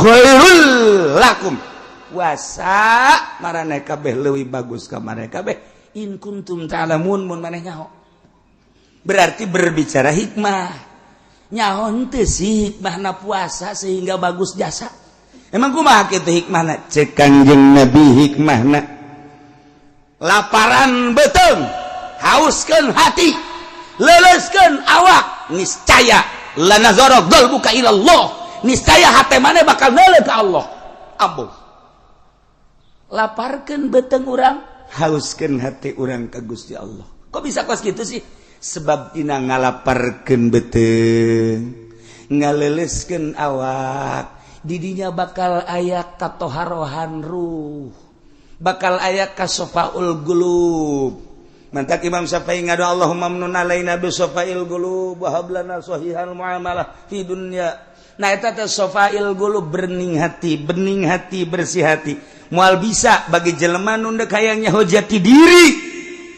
khairul lakum. Puasa maraneh kabeh leuwih bagus ka maraneh kabeh in kuntum ta'lamun mun maneh nyaho. Berarti berbicara hikmah. Nyaho henteu sih hikmahna puasa sehingga bagus jasa. Emang kumaha kitu hikmahna? Cek Kangjeng Nabi hikmahna. Laparan beuteung, hauskeun hati, leuleuskeun awak, niscaya lanazara qalbuka ila Allah. Niscaya hate maneh bakal neuleuh ka Allah. Ambuh. Laparkeun beuteung urang, hauskeun hati urang ka Gusti Allah. Kok bisa kos gitu sih? Sebab dina ngalaparkeun beuteung, ngaleuleskeun awak, didinya bakal aya katoharohan ruh, bakal aya kasofaul qulub. Mantak Imam Syafi'i ngadu Allahumma mnun alaina bi sofail qulub wa hablana sahihal muamalah fi dunya. Nah eta teh sofail qulub, bening hati, bersih hati. Moal bisa bagi jelema nu deuk hayang nyaho jati diri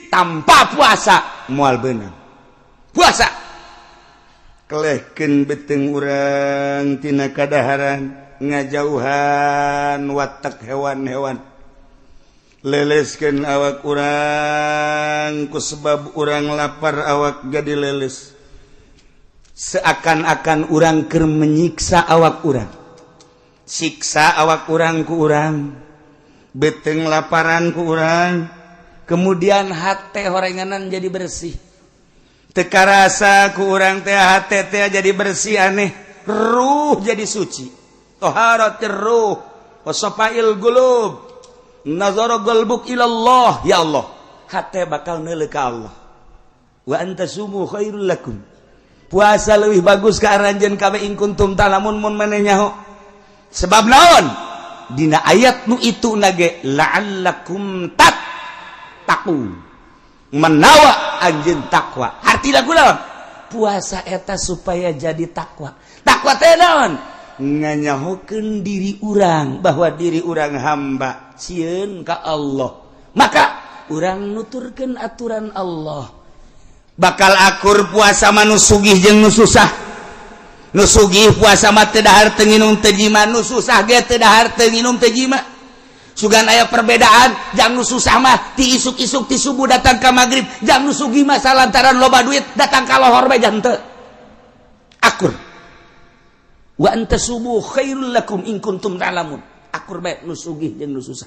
tanpa puasa moal beunang. Puasa kelehkeun beuteung urang tina kadaharan, ngajauhan watak hewan-hewan, leleskeun awak urang ku sebab urang lapar awak jadi leles, seakan-akan urang keur menyiksa awak urang, siksa awak urang ku urang, beuteung laparan ku urang, kemudian hate horenganan jadi bersih, teka rasa ku urang teh hate teh jadi bersih aneh, ruh jadi suci, taharatir ruh wasafail qulub, nazara qalbuk ilallah. Ya Allah, hate bakal neuleuh ka Allah. Wa antasumu khairul lakum. Puasa leuwih bagus ka aranjeun kabeh in kuntum ta'lamun mun maneh nyaho. Sebab naon? Dina ayat nu itu nage la'allakum tattaqun, menawa anjeun takwa. Artina kunaon? Puasa eta supaya jadi takwa. Takwa teh naon? Nganyahokeun diri urang bahwa diri urang hamba sieun ka Allah. Maka urang nuturkeun aturan Allah. Bakal akur puasa manu sugih jeung nu susah. Nu sugih puasa mah teu dahar teu nginum teu jima, nu susah ge teu dahar teu nginum teu jima. Sugan aya perbedaan, jang nu susah mah ti isuk-isuk ti subuh datang ka magrib, jang nu sugih mah salantaran loba duit datang ka lohor bae jang teu. Akur. Wa antasubu khairul lakum in kuntum ta'lamun. Akur bae nu sugih jeung nu susah.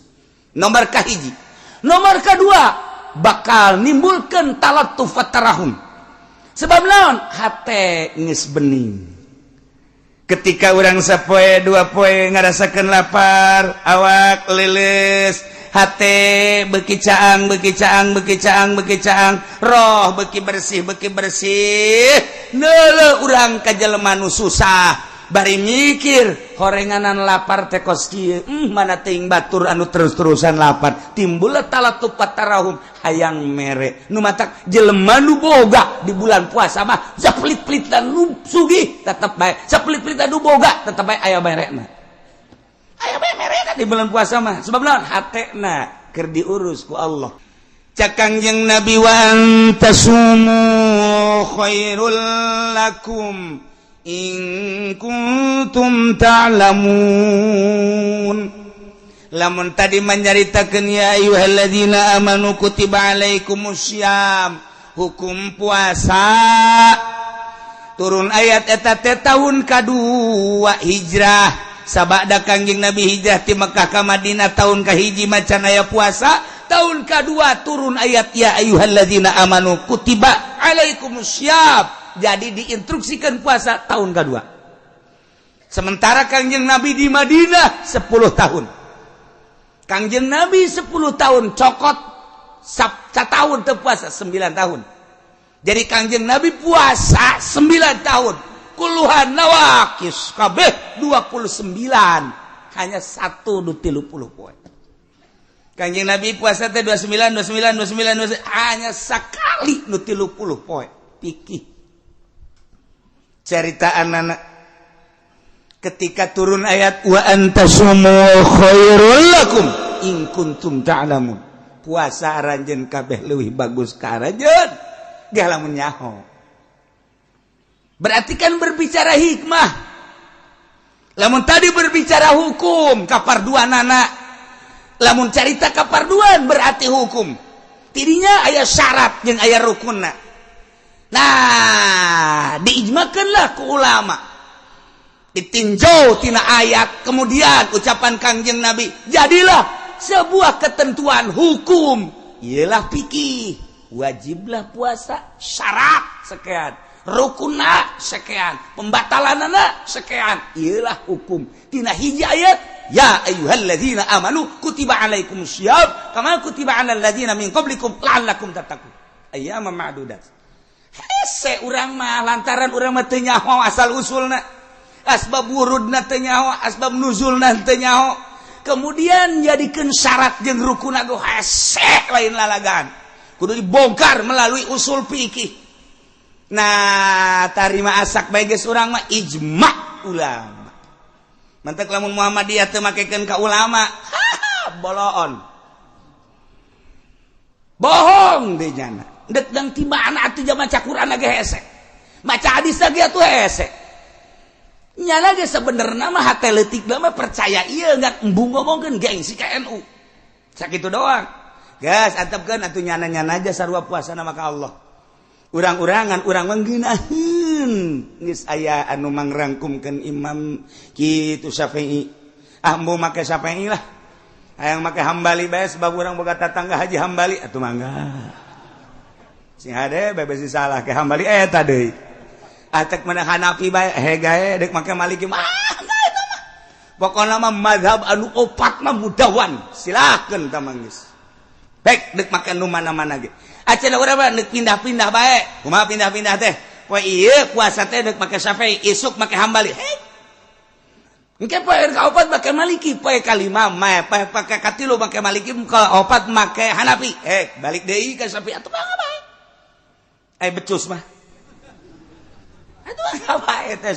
Nomor kahiji. Nomor kedua, bakal nimbulkeun talattuf wa tarahum. Sebab naon? Hate geus bening. Ketika orang sapoe dua poe ngarasakeun lapar, awak leuleus, hate beuki caang, roh beuki bersih, neuleuh urang ka jelema nu susah. Bari mikir horenganan lapar teh kos kieu, mana teuing batur anu terus-terusan lapar, timbul talattuf tarahum, hayang mere. Nu matak jelema nu boga di bulan puasa mah saplit-plitan nu sugih tetep bae, saplit-plitan nu boga tetep bae aya merena. Aya bae merena di bulan puasa mah. Sebab naon? Hatena keur diurus ku Allah. Cak Kangjeng Nabi wa antasumu khairul lakum in kuntum ta'lamun. Lamun tadi menceritakeun ya ayyuhalladzina amanu kutiba alaikumussyam, hukum puasa turun ayat eta teh tahun kadua hijrah, sabada Kangjeng Nabi hijrah ti Mekkah ka Madinah tahun kahiji macan aya puasa, tahun kadua turun ayat ya ayyuhalladzina amanu kutiba alaikumussyam, jadi diinstruksikan puasa tahun kedua. Sementara Kangjeng Nabi di Madinah 10 tahun. Kangjeng Nabi 10 tahun cokot tahun teu puasa 9 tahun. Jadi Kangjeng Nabi puasa 9 tahun. Kuluhan nawakis kabeh 29. Hanya 1 nu 30 poe. Kangjeng Nabi puasa teh 29 hanya sakali nu 30 poe. Pikih cerita anak ketika turun ayat wa antasumu khairul lakum in kuntum ta'lamun. Puasa aranjeun kabeh leuwih bagus ka aranjeun ge lamun nyaho. Berarti kan berbicara hikmah. Lamun tadi berbicara hukum kaparduan anak, lamun carita kaparduan berarti hukum. Tidinya aya syarat jeung aya rukunna. Nah, diijmakeunlah ku ulama. Ditinjau tina ayat, kemudian ucapan Kangjeng Nabi, jadilah sebuah ketentuan hukum. Ialah fikih, wajiblah puasa, syarat sekian, rukunna sekian, pembatalanana sekian. Ialah hukum. Tina hiji ayat, ya ayyuhalladzina amanu kutiba alaikumusiyam kama kutiba alal ladzina min qablikum la'allakum tattaqun. Ayyaman ma'dudat. Hese urang mah lantaran urang mah teu nyaho asal usulna. Asbab wurudna teu nyaho, asbab nuzulna teu nyaho. Kemudian jadikeun syarat jeung rukun go hese lain lalagan. Kudu dibongkar melalui usul fikih. Nah, tarima asak bae geus urang mah ijma ulama. Mantek lamun Muhammadiyah teu makekeun ka ulama, boloon. Bohong deui nyana. Dek dang tibana atuh jam maca Quran ge hese. Maca hadis ge atuh hese. Nyana ge sebenarnya mah hate leutik mah percaya ieu enggak embung ngomongkeun gengsi ka NU. Sakitu doang. Gas antepkeun atuh nyana-nyana aja sarua puasana maka Allah. Urang-urangan urang mah ngeunaheun geus aya anu mangrangkumkeun Imam kitu Syafi'i. Ah embung make Syafi'i lah. Hayang make Hambali bae sebab urang boga tatangga Haji Hambali atuh mangga. Sing hade bebesi salah ke Hambali eta deui. Atek mana Hanafi bae hegae dek make Maliki mah eta mah. Pokona mah mazhab anu opat mah mudawan. Silakeun tamangis. Baik dek make nu mana-mana ge. Acenah urang mah dek pindah-pindah bae. Kumaha pindah-pindah teh? Poe ieu puasa teh dek make Syafi'i, isuk make Hambali. Engke poe ka opat make Maliki, poe kalima mah poe pake katilu make Maliki, ka opat make Hanafi. Balik deui ka Syafi'i atuh bae. Becus mah. Aduh apa eta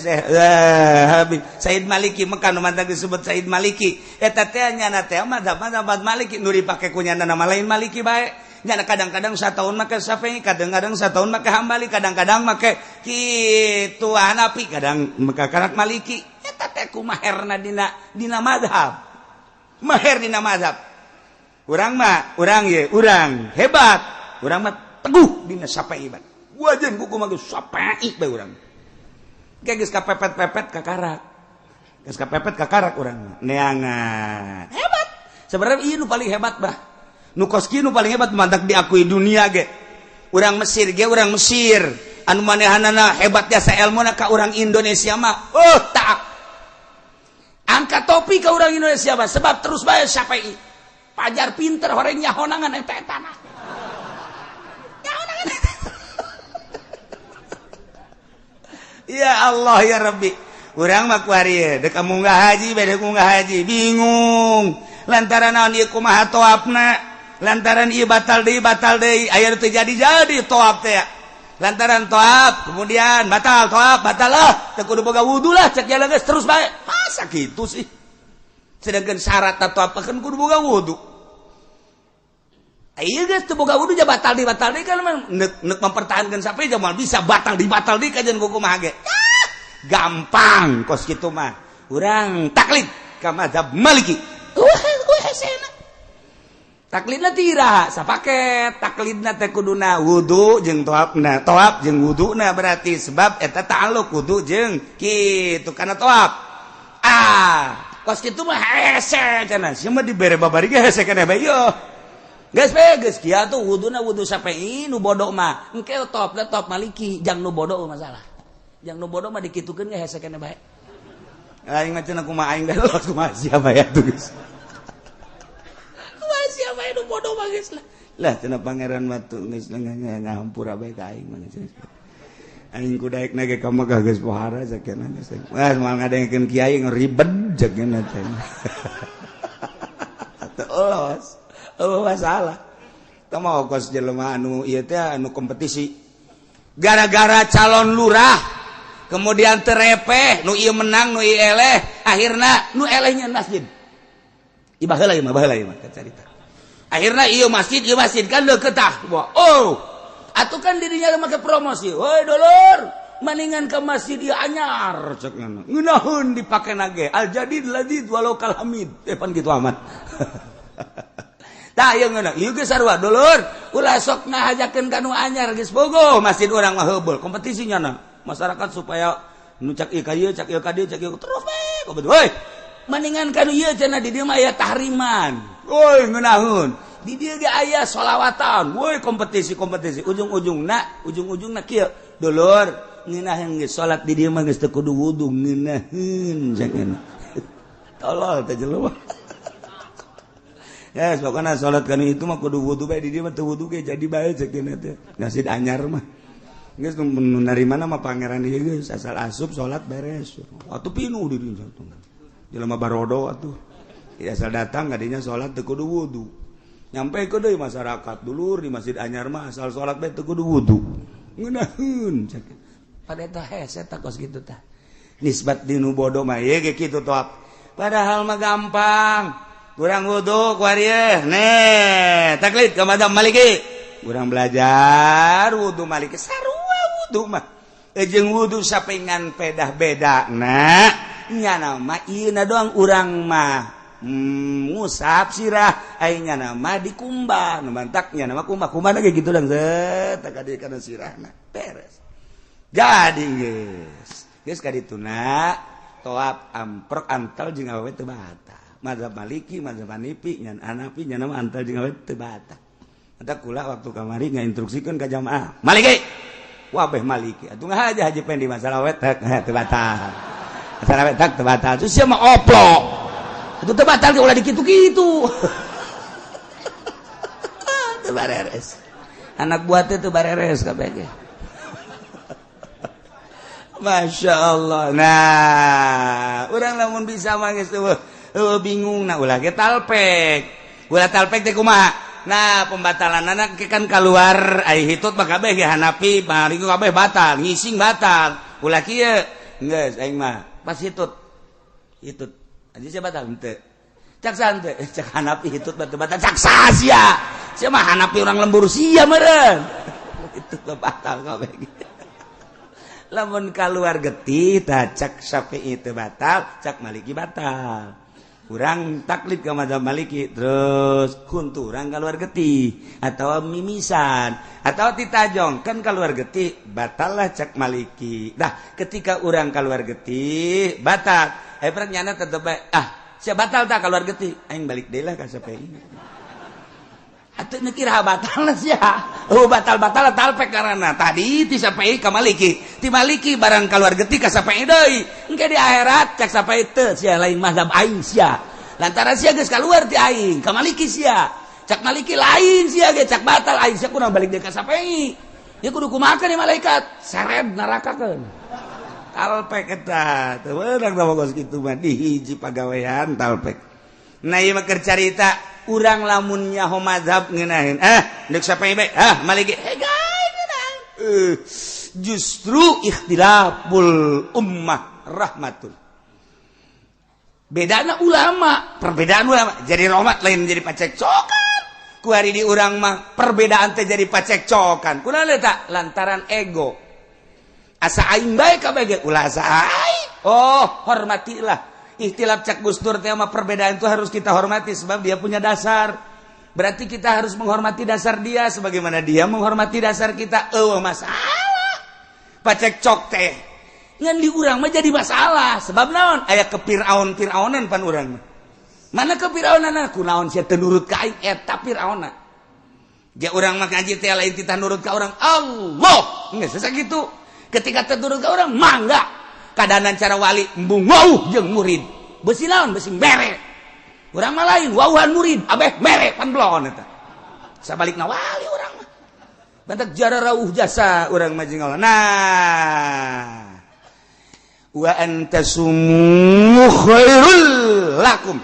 Said Maliki mah kan mantang disebut Said Maliki. Eta teh nyana teh mazhab Maliki nu dipake ku nyana nama lain Maliki bae. Nyana kadang-kadang sataun make Syafi'i, kadang-kadang sataun make Hambali, kadang-kadang make kitu Hanafi, kadang make kanak Maliki. Eta teh kumaherna dina mazhab. Maher dina mazhab. Urang hebat. Urang mah teguh dina Syafi'i bae. Wajan kuku mah geus Syafi'i bae urang. Geus kapepet-pepet ka karak. Geus kapepet ka karak urang. Neangan. Hebat. Sebenarnya ieu nu paling hebat bah. Nu koski nu paling hebat mantak diakui dunia ge. Urang Mesir ge urang Mesir. Anu manehanana hebat jasa ilmuna ka urang Indonesia mah. Tak. Angkat topi ka urang Indonesia mah sebab terus bae Syafi'i. Pajar pinter horeng nyahonangan eta mah. Ya Allah ya Rabbi. Urang mah ku ari dek munggah haji beda munggah haji bingung. Lantaran naon ieu kumaha toapna? Lantaran ieu batal deui aya teu jadi toap teh. Lantaran toap kemudian batal lah. Teu kudu boga wudu lah cek jalan geus terus bae. Masa kitu sih? Sedangkan syarat toap kan kudu boga wudu. Iya guys, teu boga wudu ja batal deui kan neuk mempertahankan sampai jamal bisa batal deui kajian kumaha ge. Gampang kos kitu mah. Urang taklid ka mazhab Maliki. Hesena. Taklidna tira sapake taklidna teh kuduna wudu jeung toapna. Toap jeung wuduna berarti sebab eta ta'alluq wudu jeung kitu kana toap. Kos kitu mah hese cenah. Sia mah dibere babari ge hese kana bae yo. Geus kieu tuh wuduna wudu Syafi'i nu bodoh mah. Engke top Maliki, jang nu bodoh masalah. Jang nu bodoh mah dikitukeun ge hese kana bae. Aing mah cenah kumaha aing dah los kumaha siapa ya tuh geus. Kumaha siapa nu bodoh mah geus lah. Lah cenah pangeran mah tuh geus ngahampura bae ka aing mah. Aing ku daekna ge ka Mekah geus pohara sakeuna geus. Wah moal ngadengkeun kiai ngeribet sakeuna teh. Los. Masalah. Tama kos jelema anu ieu teh anu kompetisi. Gara-gara calon lurah kemudian terepeh nu ieu menang nu ieu eleh, akhirna nu elehnya masjid. Ieu baheula ieu mah carita. Akhirna ieu masjid kan deukeutah. Atuh kan dirinya make promosi. Woi dulur, maningan ke masjid dia anyar cek ngeunaheun dipake nage al jadid ladid walau kal hamid pan kitu amat tah ieu ngeunah ieu ge sarua dulur ulah sok ngahajakeun ka nu anyar geus bogoh masjid urang mah heubeul kompetisinya na masyarakat supaya nu cak ieu ka ieu cak ieu ka dieu cak ieu terus we kompetisi woi maningan ka nu ieu cenah di dieu mah aya tahriman woi ngeunaheun di dieu ge aya sholawatan woi kompetisi ujung-ujungna kieu dulur ngeunaheun geus salat di dieu mah geus teu kudu wudu ngeunaheun cenah tolol teh jelema ya pokokna salat kana itu mah kudu wudu bae di dieu mah teu wudu ge jadi bae cenah teh ngasid anyar mah geus nu narimana mah pangeran ieu geus asal asup salat beres atuh pinuh di dieu jelema barodo atuh asal datang kadinya salat teu kudu wudu nyampe ke deui masyarakat dulur di masjid anyar mah asal salat bae teu kudu wudu ngeunaheun cenah pada eta hese tak kos kitu tah nisbat dinu bodoh mah ye ge kitu toh padahal mah gampang urang wudu ku arieu nih taklid ka madzhab maliki urang belajar wudu maliki sarua wudu mah jeung wudu sapengan pedah bedana nya nama ieu doang urang mah ngusap sirah aing nama dikumbah nu mantaknya nama kumbah ge kitu lang zet tak adi kana sirahna beres jadi geus kadituna toab amprok antal jeung awewe teu batal mazhab maliki mazhab hanafi nyan hanafi nya nama antal jeung awewe teu batal eta kula waktu kamari ngainstruksikeun ka jamaah maliki wabeh maliki atuh ngahaja haji pendi masalah awewe teu batal masalah awewe teu batal terus sia mah oplok itu teu batal ge ulah dikitu-kitu teu bareres anak buah teh teu bareres kabeh ge Masya Allah. Nah, orang lamun bisa mah geus bingung nah ulah ge talpek. Ulah talpek teh kumaha? Nah, pembatalanna kan keluar ai hitut mah kabeh ge Hanafi, bari kabeh batal, ngising batal. Ulah kieu geus aing mah pas hitut. Hitut. Aja sia batal henteu. Cak sante, cak Hanafi hitut batal cak sia. Sia mah Hanafi urang lembur sia meureun. Hitut batal kabeh. Lamun kaluar getih tah cak Syafi'i teu batal cak Maliki batal urang taklid ka mazhab Maliki terus kuntu urang kaluar getih atawa mimisan atawa titajong kan kaluar getih batal lah cak Maliki dah ketika urang kaluar getih batal hebat nyana tetep sia batal tah kaluar getih aing balik deui lah ka Syafi'i atuh kira batal sia batal talpek karana tadi ti Syafi'i ka Maliki ti Maliki barang kaluar getih ka Syafi'i deui engke di akhirat cak Syafi'i teu sia lain mazhab aing sia lantaran sia geus kaluar ti aing ka Maliki sia cak Maliki lain sia ge cak batal aing sia kunaon balik deui ka Syafi'i ieu kudu kumaha ni malaikat seret nerakakeun talpek eta teu beunang sama gos kitu mah di hiji pagawean talpek nah ieu mah keur carita urang lamun nyaho mazhab ngeunaheun deuk Syafi'i bae Maliki justru ikhtilaful ummah rahmatul bedana ulama perbedaan ulama jadi rahmat lain jadi pacekcokan ku hari di urang mah perbedaan teh jadi pacekcokan kunaon eta lantaran ego asa aing bae kabeh ge ulah asa aing hormatilah ikhtilaf cak Gus Dur teh mah perbedaan itu harus kita hormati sebab dia punya dasar. Berarti kita harus menghormati dasar dia sebagaimana dia menghormati dasar kita. Masalah. Pacekcok teh ngan di urang mah jadi masalah sebab naon aya kepiraon-piraunan pan urang mah. Mana kepiraonana kunaon sia teu nurut ka aing eta piraonna. Dia urang mah ngaji teh lain titah nurut ka urang Allah. Geus sakitu. Ketika teu nurut ka urang mangga kadanan cara wali embung wauh jeung murid beusi naon beusi mere urang mah lain wauhan murid abeh mere pan blon eta sabalikna wali urang mah bantak jara rauh jasa urang mah jeung Allah nah wa antasumu khairul lakum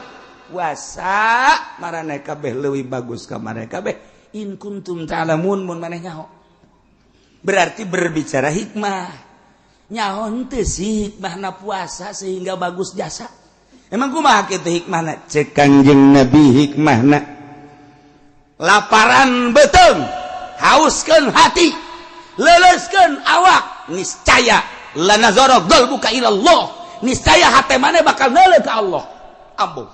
wasa marane kabeh leuwih bagus ka marane kabeh in kuntum ta'lamun mun maneh nyaho berarti berbicara hikmah nyaon teu sih hikmahna puasa sehingga bagus jasa emang kumaha kitu hikmahna cek Kangjeng Nabi hikmahna laparan beuteung hauskeun hati leuleuskeun awak niscaya la nazara qalbuka ila Allah, niscaya hate maneh bakal neuleuh ka Allah. Ambuh.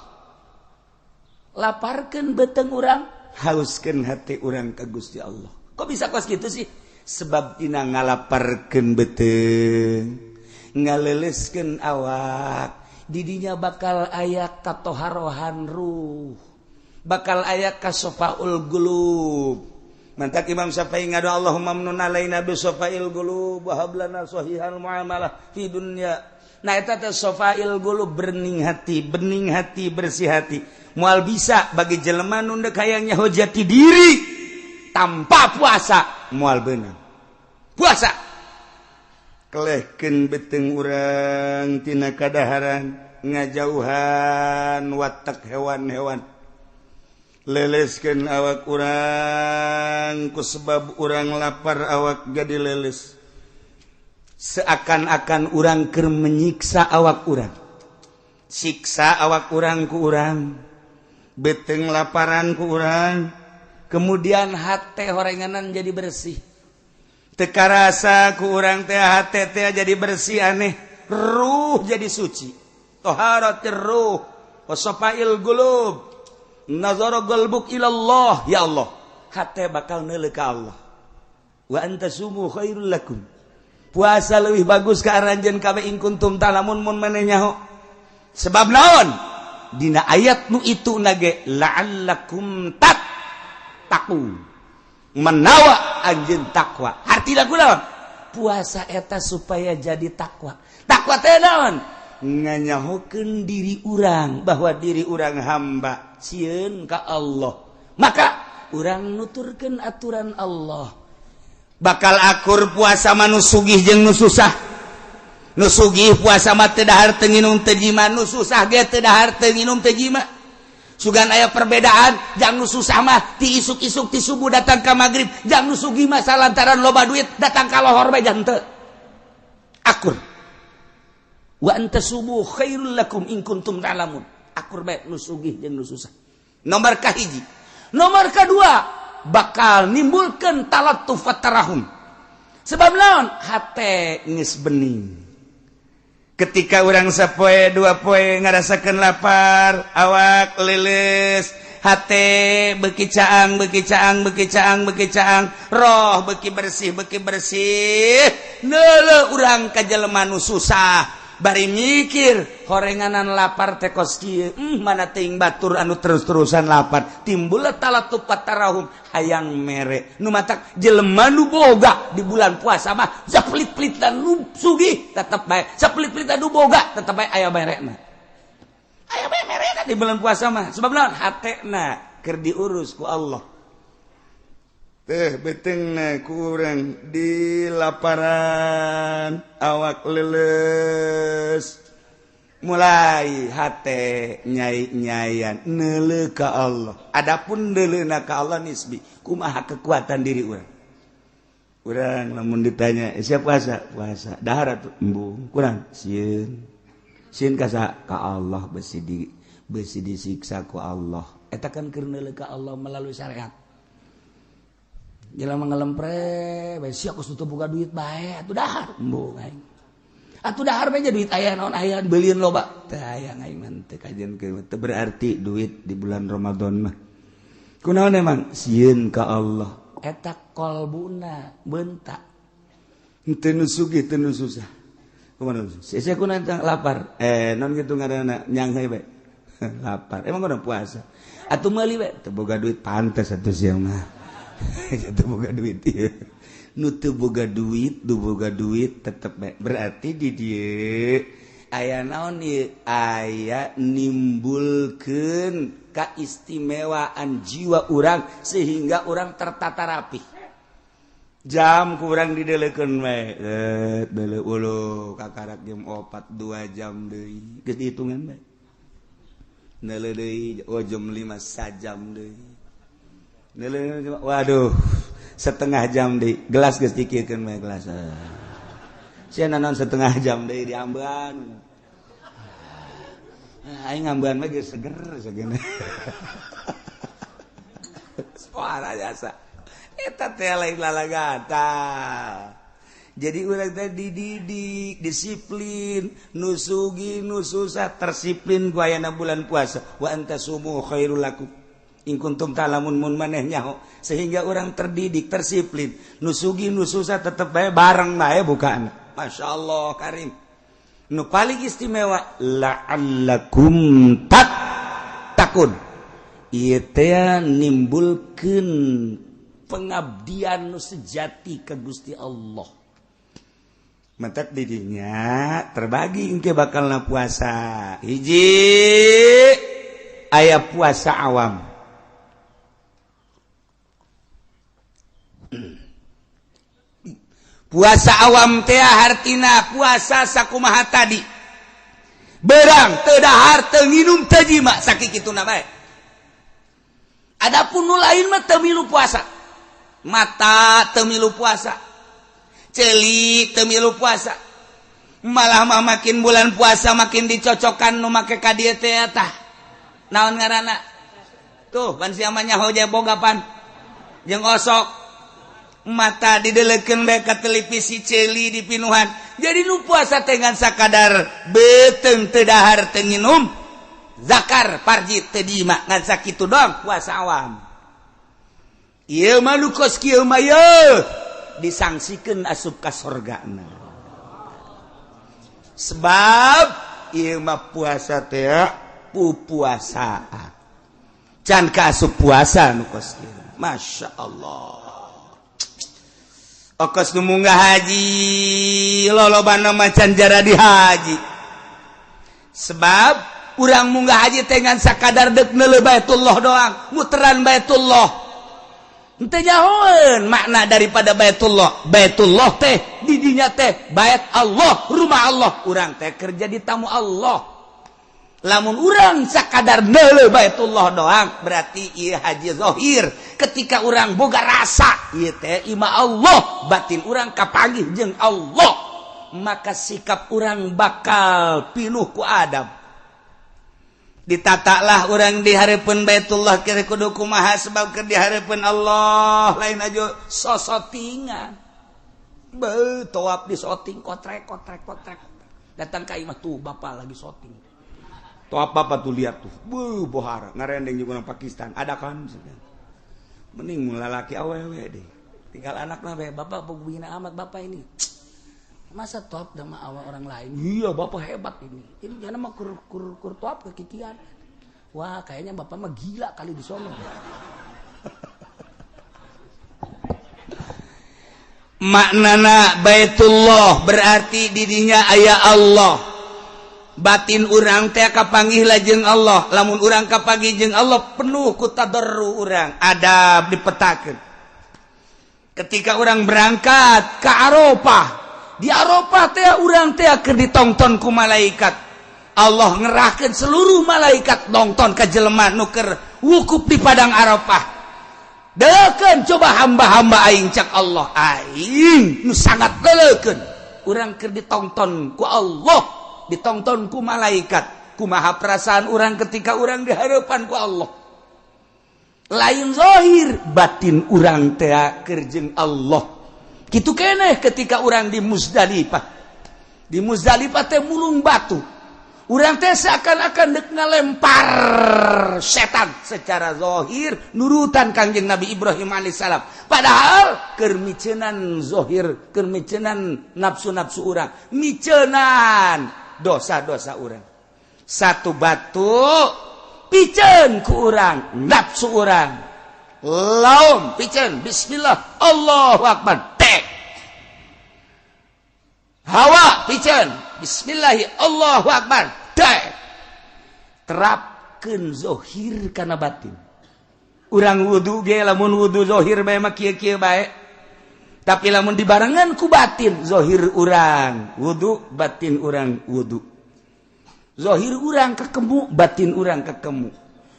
Laparkeun beteng urang, hauskeun hati urang ka Gusti Allah. Kok bisa kos kitu sih? Sebab dina ngalaparkeun beteng, ngaleuleskeun awak, didinya bakal aya katoharohan ruh, bakal aya kasofaul qulub. Mantak Imam Syafi'i ngadu Allahumma mnun alaina bi sofail qulub wa hablana sahihal muamalah fi dunya. Nah eta teh sofail qulub, bening hati, bersih hati. Moal bisa bagi jelema nu deuk hayang nyaho jati diri tanpa puasa moal beunang. Puasa kelehkeun beteng urang tina kadaharan, ngajauhan watak hewan-hewan, leleskeun awak urang ku sebab urang lapar awak jadi leles. Seakan-akan urang keur menyiksa awak urang, siksa awak urang ku urang, beteng laparan ku urang, kemudian hate horenganan jadi bersih. Teka rasa ku urang teh hate teh jadi bersih aneh, ruh jadi suci. Taharatir ruh wa safail qulub. Nazara qalbuk ila Allah, ya Allah. Hate bakal neuleuh ka Allah. Wa antasumu khairul lakum. Puasa leuwih bagus ka aranjeun kabeh in kuntum ta'lamun mun maneh nyaho. Sebab naon? Dina ayat nu itu nage la'allakum tattaqun, menawa anjeun takwa. Artina kunaon? Puasa eta supaya jadi takwa. Takwa teh naon? Nganyahokeun diri urang bahwa diri urang hamba sieun ka Allah. Maka urang nuturkeun aturan Allah. Bakal akur puasa mah nu sugih jeung nu susah. Nu sugih puasa mah teu dahar teu nginum teu jima, nu susah ge teu dahar teu nginum teu jima. Sugan aya perbedaan, jang nu susah mah ti isuk-isuk ti subuh datang ka magrib, jang nu sugih mah salantaran loba duit datang ka lohor bae jang teu. Akur. Wa antasubu khairul lakum in kuntum ta'lamun. Akur bae nu sugih jeung nu susah. Nomor kahiji. Nomor kedua, bakal nimbulkeun talattuf wa tarahum. Sebab naon? Hate geus bening. Ketika urang sapoe dua poe ngarasakeun lapar, awak leuleus, hate beuki caang, roh beuki bersih, neuleuh urang ka jelema nu susah. Bari mikir horenganan lapar teh kos kieu, mana teuing batur anu terus-terusan lapar, timbul talattuf wa tarahum, hayang mere. Nu matak jelema nu boga di bulan puasa mah saplit-plitan nu sugih tetep bae, saplit-plitan nu boga tetep bae aya merena. Aya bae merena di bulan puasa mah. Sebab naon? Hatena keur diurus ku Allah. Teh betengna ku urang di laparan, awak leles, mulai hate nyai-nyayan neuleuh ka Allah. Adapun neuleuhna ka Allah nisbi, kumaha kekuatan diri urang. Urang lamun ditanya, siap puasa? Puasa. Dahar atuh embung. Kurang sieun. Sieun ka sa? Ka Allah, besi disiksa ku Allah. Eta kan keur neuleuh ka Allah melalui syariat. Jelema ngalempre, bae sia geus teu boga duit bae, atuh dahar embung aing. Atuh dahar bae duit aya naon aya beulieun loba. Teu aya aing mah teu kajenkeun, teu berarti duit di bulan Ramadan mah. Kunaon emang? Sieun ka Allah. Eta qalbuna beuntak. Teu nu sugih teu nu susah. Kumaha nu? Sia kunaon lapar. Naon kitu ngaranna? Nyang bae. Lapar. Emang kunaon puasa? Atuh meuli bae, teu boga duit pantes atuh sia mah. Teu boga duit ieu. Nu teu boga duit tetep bae. Berarti di dieu aya naon ieu? Aya nimbulkeun kaistimewaan jiwa urang sehingga urang tertata rapi. Jam ku urang dideuleukeun bae. Deuleuh uluh kakarak jam 4 2 jam deui. Geus dihitungan bae. Neuleuh deui jam 5 sajam deui. Waduh, setengah jam deh, gelas geus dikiekeun bae gelas. Sia naon setengah jam deh diambean. Aing ngambean mah geus seger sagena. Suara jasa. Eta teh lain lalagata. Jadi urang tadi dididik, disiplin, nusugi, nususah, tersiplin guayana bulan puasa. Wa antasumu khairul lakum. In kuntum ta'lamun mun maneh nyaho. Sehingga orang terdidik, tersiplin, nusugi, nususah tetep bae bareng bae bukan. Masyaallah karim. Nu paling istimewa la'allakum takun. Ieu teh nimbulkeun pengabdian nu sejati ka Gusti Allah. Mentet didinya terbagi engke bakalna puasa. Hiji aya puasa awam. Puasa awam teh hartina puasa sakumaha tadi. Berang teu dahar teu nginum teu jima sakikituna bae. Adapun nu lain mah teu milu puasa. Mata teu milu puasa. Celik teu milu puasa. Malah mah makin bulan puasa makin dicocokan nu make ka dieu teh tah. Naon ngaranna? Tuh, pan sia mah nyaho je boga pan. Jeung osok mata didelekeun bae ka televisi celi di pinuhan. Jadi nu puasa teh ngan sakadar beuteung teu dahar teu nginum, zakar parjit teu dima ngan sakitu doang puasa awam. Ieu mah nu kos kieu mah yeuh disangsikeun asup ka sorgana. Sebab ieu mah puasa teh pupuasaan. Can ka asup puasa nu kos kieu. Masyaallah. Okos nu munggah haji lolobana macan jara di haji. Sebab urang munggah haji teh ngan sakadar deuk neuleuh Baitullah doang, muteran Baitullah. Henteu nyahoeun makna daripada Baitullah. Baitullah teh di dinya teh bait Allah, rumah Allah. Urang teh kerja di tamu Allah. Lamun urang sakadar neuleuh Baitullah doang, berarti ieu haji zahir. Ketika urang boga rasa ieu teh ima Allah, batin urang kapanggih jeung Allah, maka sikap urang bakal pinuh ku adab. Ditatalah orang di hareupeun Baitullah kira kudu kumaha sebab keur di hareupeun Allah lain aja sosotingan. Beuh toap di soting kotrek. Datang ka imah tuh bapak lagi soting. Toap bapak tuh lihat tuh. Beuh bohara ngarendeng juga nang Pakistan. Ada kan? Mending lalaki awewe deh. Tinggal anakna bae bapak pembina amat bapak ini. Masa top sama awal orang lain? Iya bapak hebat ini. Ini jangan mah kur top kekikian. Wah kayaknya bapak mah gila kali di sono. Maknana Baitullah berarti didinya aya Allah. Batin urang teh kapanggih lajeng Allah. Lamun urang kapanggih jeung Allah penuh ku tadarru urang. Adab dipetakeun. Ketika urang berangkat ke Arafah. Di Arafah teh urang teh keur ditongton ku malaikat. Allah ngerahkeun seluruh malaikat nongton ka jelema nu keur wukuf di padang Arafah. Deukeun coba hamba-hamba aing cak Allah. Aing nu sangat deukeun. Urang keur ditongton ku Allah, ditongton ku malaikat. Kumaha perasaan urang ketika urang di hareupan ku Allah. Lain zahir, batin urang teh keur jeung Allah. Kitu keneh ketika orang di Muzdalifah. Di Muzdalifah teh mulung batu. Urang teh seakan-akan deuk ngalempar setan secara zahir nurutan Kangjeng Nabi Ibrahim alaihissalam. Padahal keur miceunan zahir, keur miceunan nafsu-nafsu urang, miceunan dosa-dosa urang. Satu batu piceun ku urang, nafsu urang. Laum piceun bismillah Allahu akbar. Hawa piceun bismillahi Allahu akbar. Terapkeun zahir kana batin. Urang wudu ge lamun wudu zahir bae mah kieu-kieu bae. Tapi lamun dibarengan ku batin, zahir urang wudu, batin urang wudu. Zahir urang kekemu, batin urang kekemu.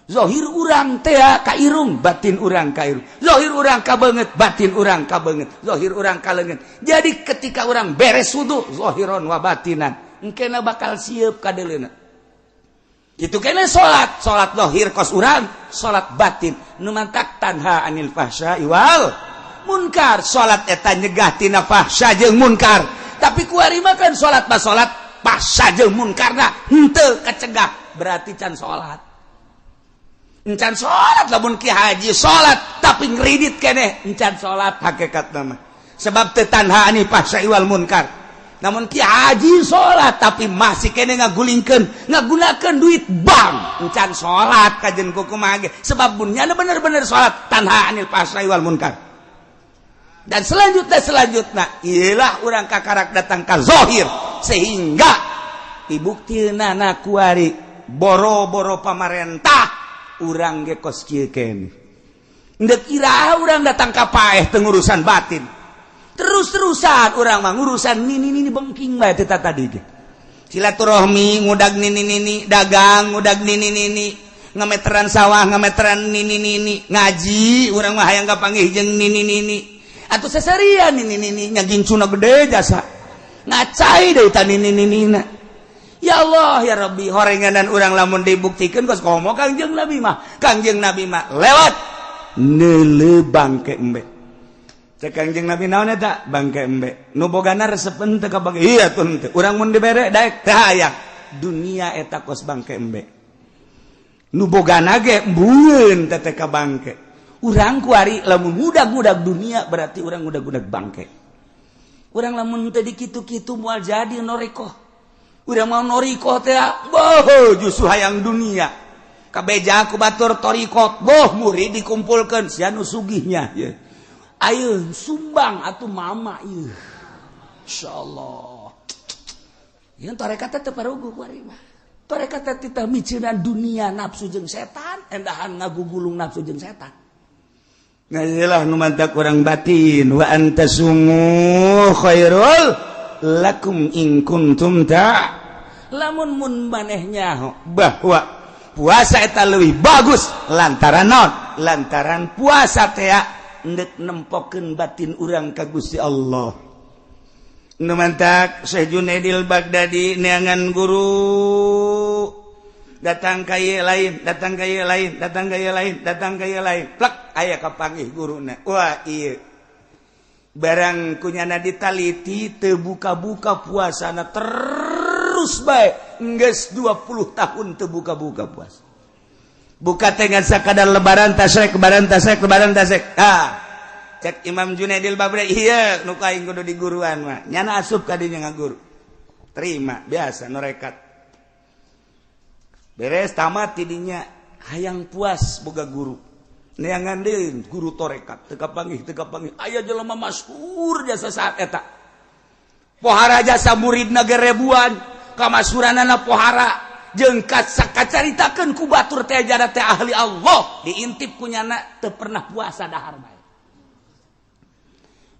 Zahir urang teh ka irung, batin urang ka irung. Zahir urang ka beungeut, batin urang ka beungeut. Zahir urang ka leungeut. Jadi ketika urang beres wudu, zahiron wa batinan, engkena bakal sieup ka deuleuna. Itu kene salat zahir kos urang, salat batin nu mantak tanha anil fahsya'i wal munkar. Salat eta nyegah tina fahsya jeung munkar. Tapi kuari makan salat mah salat fahsya jeung munkarna henteu kacegah, berarti can salat. Encan salat lamun Ki Haji salat tapi ngridit keneh encan salat hakikatna mah. Sebab teu tanha ani fahsya wal munkar. Namun Ki Haji salat tapi masih keneh ngagulingkeun, ngagunakeun duit bank, encan salat kajen kumaha ge. Sebab bunnya bener-bener salat tanha anil fahsya wal munkar. Dan selanjutnya ialah orang kakarak datang ka zahir sehingga dibuktina na kuari boro-boro pamarentah urang ge kos kieu keneh. Ndek iraha urang datang ka paeh teu ngurusan batin. Terus-terusan urang mah ngurusan nini bengking bae teh tadi ge. Silaturahmi ngudag nini dagang ngudag nini ngameteran sawah ngameteran nini ngaji urang mah hayang kapanggih jeung nini atuh sasarian nini nyagincuna gede jasa. Ngacai deui ta nini-ninina. Ya Allah ya Rabbi horenganan urang lamun dibuktikan kos komo Kangjeng Nabi mah lewat neuleuh bangke embe. Cek Kangjeng Nabi naon eta bangke embe nu bogana resepen teu kabage iya tun teu urang mun dibere daek teh hayang dunia eta kos bangke embe nu bogana ge mbueun teh ka bangke urang kuari lamun ngudag-ngudag dunia berarti urang ngudag-ngudag bangke urang lamun teu dikitu-kitu moal jadi noreko. Udah mau noriko teh, boh justru hayang dunia. Kabeja ku batur torikot, boh murid dikumpulkan sianu sugihnya. Ya. Ayo sumbang atuh mama, ya. Insyaallah. Yang tarekat teh parugu kuari mah. Tarekat teh teh miceunaan dunia nafsu jeung setan, endahan ngagugulung nafsu jeung setan. Ngajilah nu mantak urang batin wa antasumu khairul lakum in kuntum ta lamun mun manehnya bahwa puasa eta leuwih bagus lantaran naon lantaran puasa teh endek nempokeun batin urang ka Gusti Allah. Nu mantak Syekh Junaidil Baghdadi neangan guru datang ka ieu lain datang ka ieu lain datang ka ieu lain datang ka ieu lain plek aya kapanggih guruna wah ieu barang kunyana ditaliti teu buka-buka puasana terus bae geus 20 tahun teu buka-buka puasa. Buka teh ngan sakadar lebaran tasrek lebaran tasrek lebaran tasrek. Cek Imam Junaidil Baghdadi ieu nu kaing kudu diguruan mah. Nyana asup ka dinya ngaguru. Terima biasa norekat. Beres tamat tidinya hayang puas boga guru. Neangan deui guru torekat teu kapanggih aya jelema masyhur jasa saat eta pohara jasa muridna ge rebuan kamasuranana pohara jeung kacaritakeun ku batur teh jada teh ahli Allah diintip kunyana teu pernah puasa dahar bae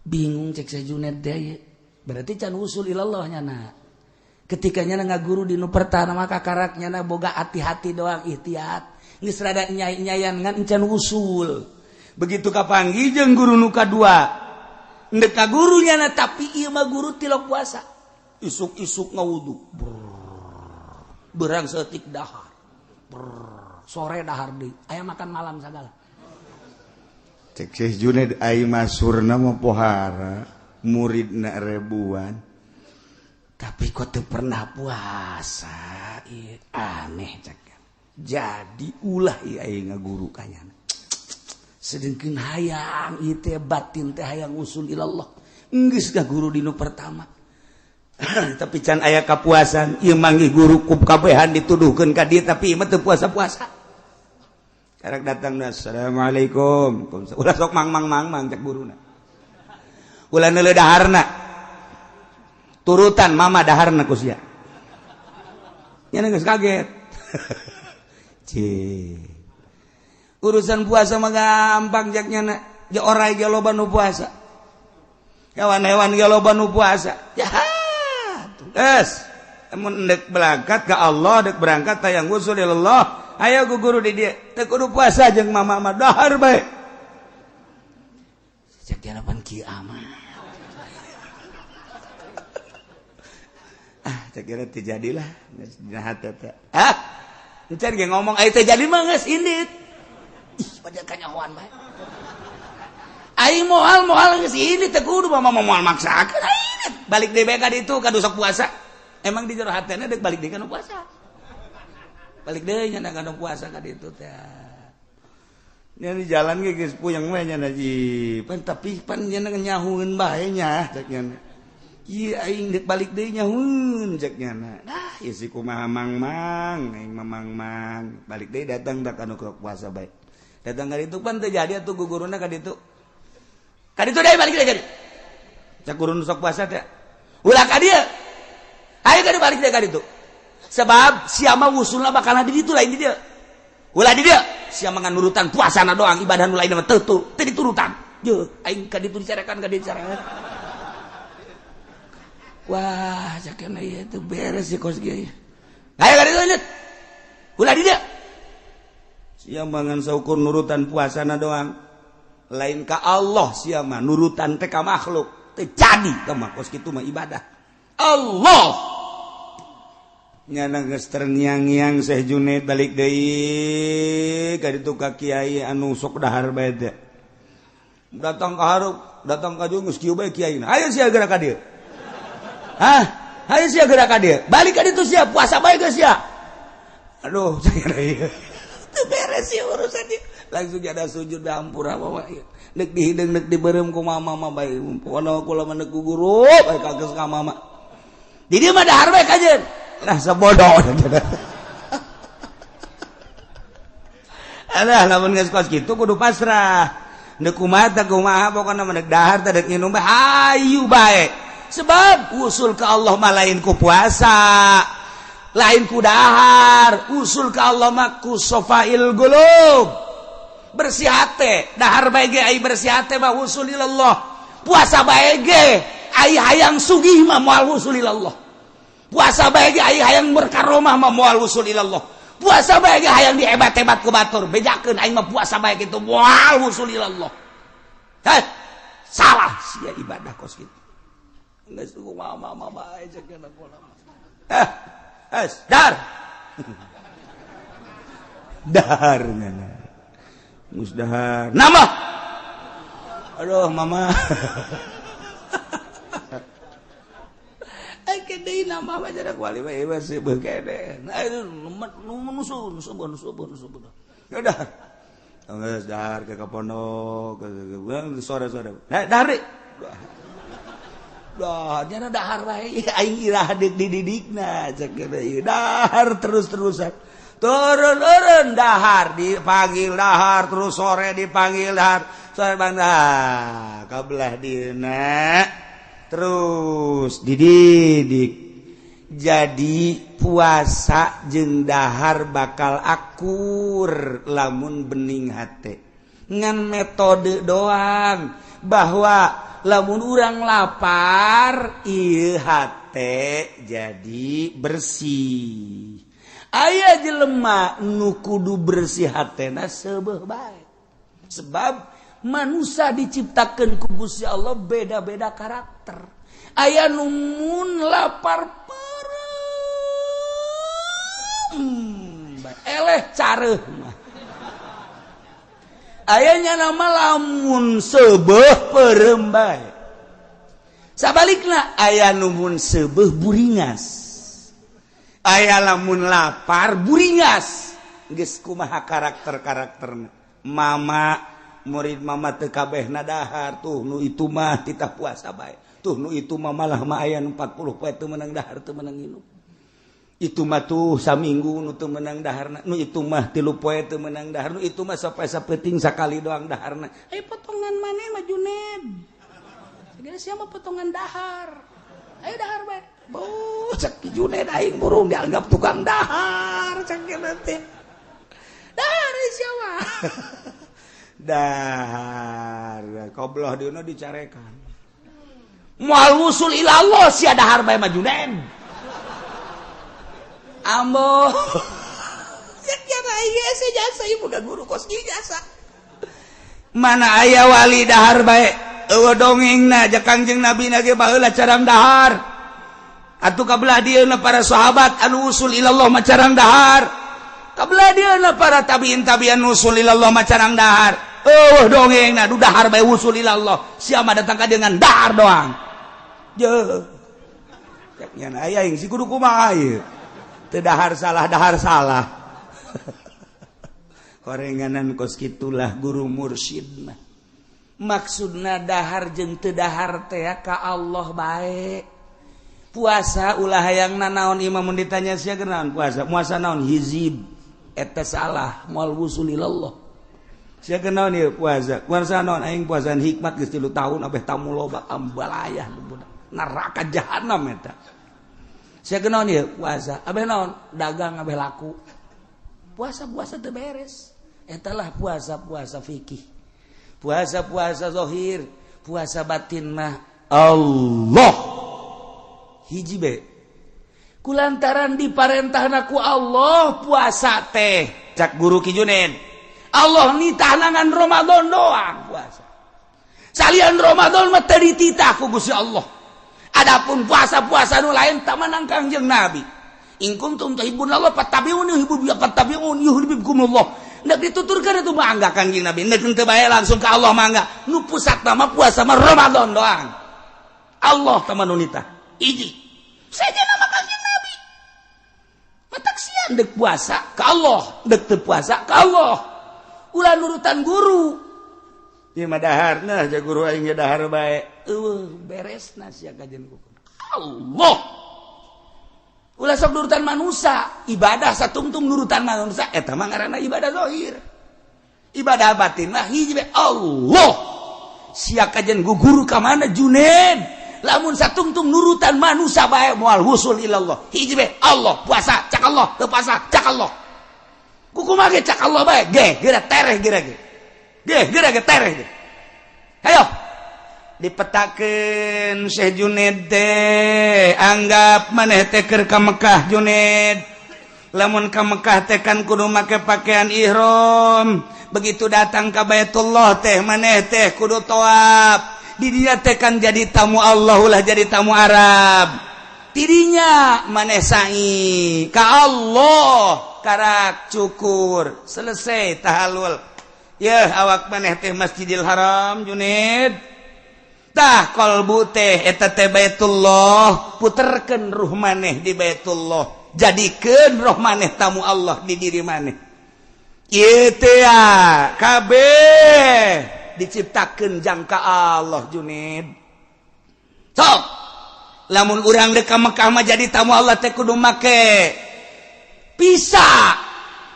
bingung cek Junaid deui berarti can usul ilallah nyana ketika nyana ngaguru di nu pertama kakarak nyana boga hati-hati doang ihtiyat geus rada nyai-nyayan ngan encan usul. Begitu kapanggih jeung guru nu kadua. Endek ka gurunya na tapi ieu mah guru tilok puasa. Isuk-isuk ngawudu. Beurang seutik dahar. Sore dahar deui. Aya makan malam sagala. Cek Syekh Junaid ai masurna mah pohara, muridna rebuan. Tapi kok teu pernah puasa. Ieu aneh cek. Jadi ulah ieu ngaguru kanyana. Sedengkeun hayang ieu teh batin teh hayang usul ilallah. Geus guru dinu pertama. Tapi can aya kapuasan, ieu manggih guru kabehan dituduhkeun ka dieu tapi ieu mah teu puasa-puasa. Karek datang assalamualaikum. Ulah sok mang cek guruna. Ulah neuleuh daharna. Turutan mama daharna ku sia. Nya geus kaget. Urusan puasa mah gampang jaknya ge orai ge loba nu puasa hewan-hewan ge loba nu puasa jahat geus mun endek berangkat ka Allah dek berangkat tayang usul ilallah aya guru di dieu teu kudu puasa jeung mama mah dahar bae cek harapan kiamat cek kira teu jadilah geus jahat eta encan ge ngomong aya teh jadi mah geus indit ih pada kanyahoan bae Aing moal geus ini teh kudu mama moal maksakeun aing balik deui bae ka ditu ka sok puasa. Emang di jero hatena deuk balik deui ka nu puasa. Balik deui nya ka nu puasa ka ditu teh. Nya di jalan ge geus puyeng we nya ji. Pan tapi pan nya nyahueun bae nya cek nya. Ieu aing deuk balik deui nyahueun cek nya. Dah ieu si kumaha mang aing mamang balik deui datang da ka nu puasa bae. Datang ka ditu pan teu jadi atuh guguruna ka ditu. Ka ditu deui balik deui. Cak guru nu sok puasa teh. Ulah ka dieu. Ayo ka balik deui ka ditu. Sebab sia mah usulna bakal di ditu lain di dieu. Ulah di dieu. Sia mah nurutan puasana doang, ibadah nu lain mah teu diturutan. Yeuh, aing ka ditu dicarekan ka dieu dicarekan. Wah, sakena ieu teh beres si kos kieu. Ayo ka ditu lanjut. Ulah di dieu. Sia mah ngan saukur nurutan puasana doang. Lain ka Allah sia mah nurutan teh ka makhluk. Teu jadi teh mah kos kitu mah ibadah. Allah nyana geus terngiang-ngiang Syekh Junaid balik deui ka ditu ka kiai anu sok dahar bae teh. Datang ka hareup, datang ka jeung geus kieu bae kiaina. Ayo sia geura ka dieu. Hah? Ayo sia geura ka dieu. Balik ka ditu sia puasa bae geus sia. Aduh, sakira ieu. Teu beres ieu urusan ieu. Langsung ada sujud da hampura bawa ieu. Deuk dihideung deuk dibeureum ku mama mah bae. Pokona kula mah ku guru bae kageus ka mama. Di dieu mah dahar bae kajeun. Nah sebodoh alah lamun geus kos kitu kudu pasrah deuk kumaha pokona mah deuk dahar teh deuk nginum bae hayu bae sebab usul ka Allah mah lain ku puasa lain ku dahar usul ka Allah mah ku safail qulub bersih hate dahar bae ge ai bersih hate mah usul ilallah puasa bae ge ai hayang sugih mah moal usul ilallah puasa bae ge aya hayang berkaromah mah moal usul ilallah. Puasa bae ge hayang dihebat-hebat ku batur. Bejakeun aing mah puasa bae kitu moal usul ilallah. Heh. Salah sia ibadah kos kitu. Geus kumaha bae cekeun kula. Dar. Dahar ngana. Mus dahar. Nama. Aduh mama. Kedai nama mah jarak wali mah ieu sih begede. Aduh nusun. Ya udah. Geus dahar ke pondok, sore-sore. Dahar deui. Dah, jana dahar wae aing irah dididikna cek ieu. Dahar terus-terusan. Turun dahar dipanggil dahar terus sore dipanggil dahar. Sore bang dahar kabelah dieuna. Terus dididik jadi puasa jeung dahar bakal akur lamun bening hate ngan metode doang bahwa lamun urang lapar ieu hate jadi bersih aya jelema nu kudu bersih hatena seubeuh bae sebab manusia diciptakan ku Gusti Allah beda-beda karakter. Aya nu mun lapar perem, eleh careuh mah. Aya nya nama lamun seubeuh perem bae. Sabalikna aya nu mun seubeuh buringas. Aya lamun lapar buringas. Geus kumaha karakter-karakterna. Mama murid mama teu kabehna dahar tuh nu itu mah titah puasa bae tuh nu itu mah malah mah aya 40 poe teu meunang dahar teu meunang nginum itu mah tuh saminggu nu teu meunang daharna nu itu mah 3 poe teu meunang dahar nu itu mah sapoe sapeuting sakali doang daharna aya potongan maneh mah Junaid segala sia mah potongan dahar aya dahar bae beuh cek Junaid aing burung dianggap tukang dahar cek kieu teh dahar sia mah dahar qobloh dieuna dicarekan moal wusul ilallah sia dahar bae mah Junaid ambo yak aya asa jasa ieu budak guru kos kieu jasa mana aya wali dahar bae eueuh dongengna jeung Kangjeng Nabi na ge baheula carang dahar atuh kabelah dieuna para sahabat anu usul ilallah mah carang dahar kabelah dieuna para tabiin usul ilallah mah carang dahar dongeng nah dahar bae wusul ilallah siapa datang ka dengan dahar doang je nya aya yang si kudu kumaha ieu teu dahar salah korenganan kos kitulah guru mursyid mah maksudna dahar jeung teu dahar teh ka Allah bae puasa ulah hayang nanaon imam mun ditanya sia kenaon puasa naon hizib eta salah moal wusul ilallah sia kenaon ieu puasa naon aing puasaan hikmat geus 3 tahun abeh tamu loba ambalayah neraka jahanam eta sia kenaon ieu puasa abeh naon dagang abeh laku puasa teu beres eta lah puasa fikih puasa zahir puasa batin mah Allah hiji be kulantaran diparentahna ku Allah puasa teh cak guru Ki Junaid Allah nitah nangan Ramadan doang puasa salian Ramadan mah teu dititah ku Gusti Allah adapun puasa nu lain tak manang Kangjeng Nabi in kuntum tuhibbunallah fattabi'uni yuhibbukumullah ndak dituturkeun atuh mangga Kangjeng Nabi ndak teu bae langsung ka Allah mangga nu pusatna mah puasa mah Ramadan doang Allah tah nu nitah hiji saja nama Kangjeng Nabi matak sian dek puasa ka Allah dek teu puasa ka Allah ulah nurutan guru ieu mah daharna ja guru aing ge dahar bae beresna sia kajen kuku Allah ulah sok nurutan manusia ibadah satungtung nurutan manusia eta mah ngaranna ibadah zahir ibadah batin mah hiji bae Allah sia kajen guru ka mana Junaid lamun satungtung nurutan manusia bae moal husul ilallah hiji bae Allah puasa cak Allah teu puasa cak Allah kukumaha ge cak Allah bae ge geura tereh geura ge tereh ge ayo dipetakeun Syekh Junaid teh anggap maneh teh keur ka Mekah Junaid lamun ka Mekah teh kan kudu make pakaian ihram begitu datang ka Baitullah teh maneh teh kudu tawaf di dia teh kan jadi tamu Allah ulah jadi tamu Arab tidinya maneh sa'i ka Allah karak cukur selesai tahallul yeuh awak maneh teh Masjidil Haram Junaid tah qalbu teh eta teh Baitullah puterkeun ruh maneh di Baitullah jadikeun roh maneh tamu Allah di diri maneh ieu teh kabeh diciptakeun jangka Allah Junaid sok lamun urang dek ka Mekah mah jadi tamu Allah teh kudu make visa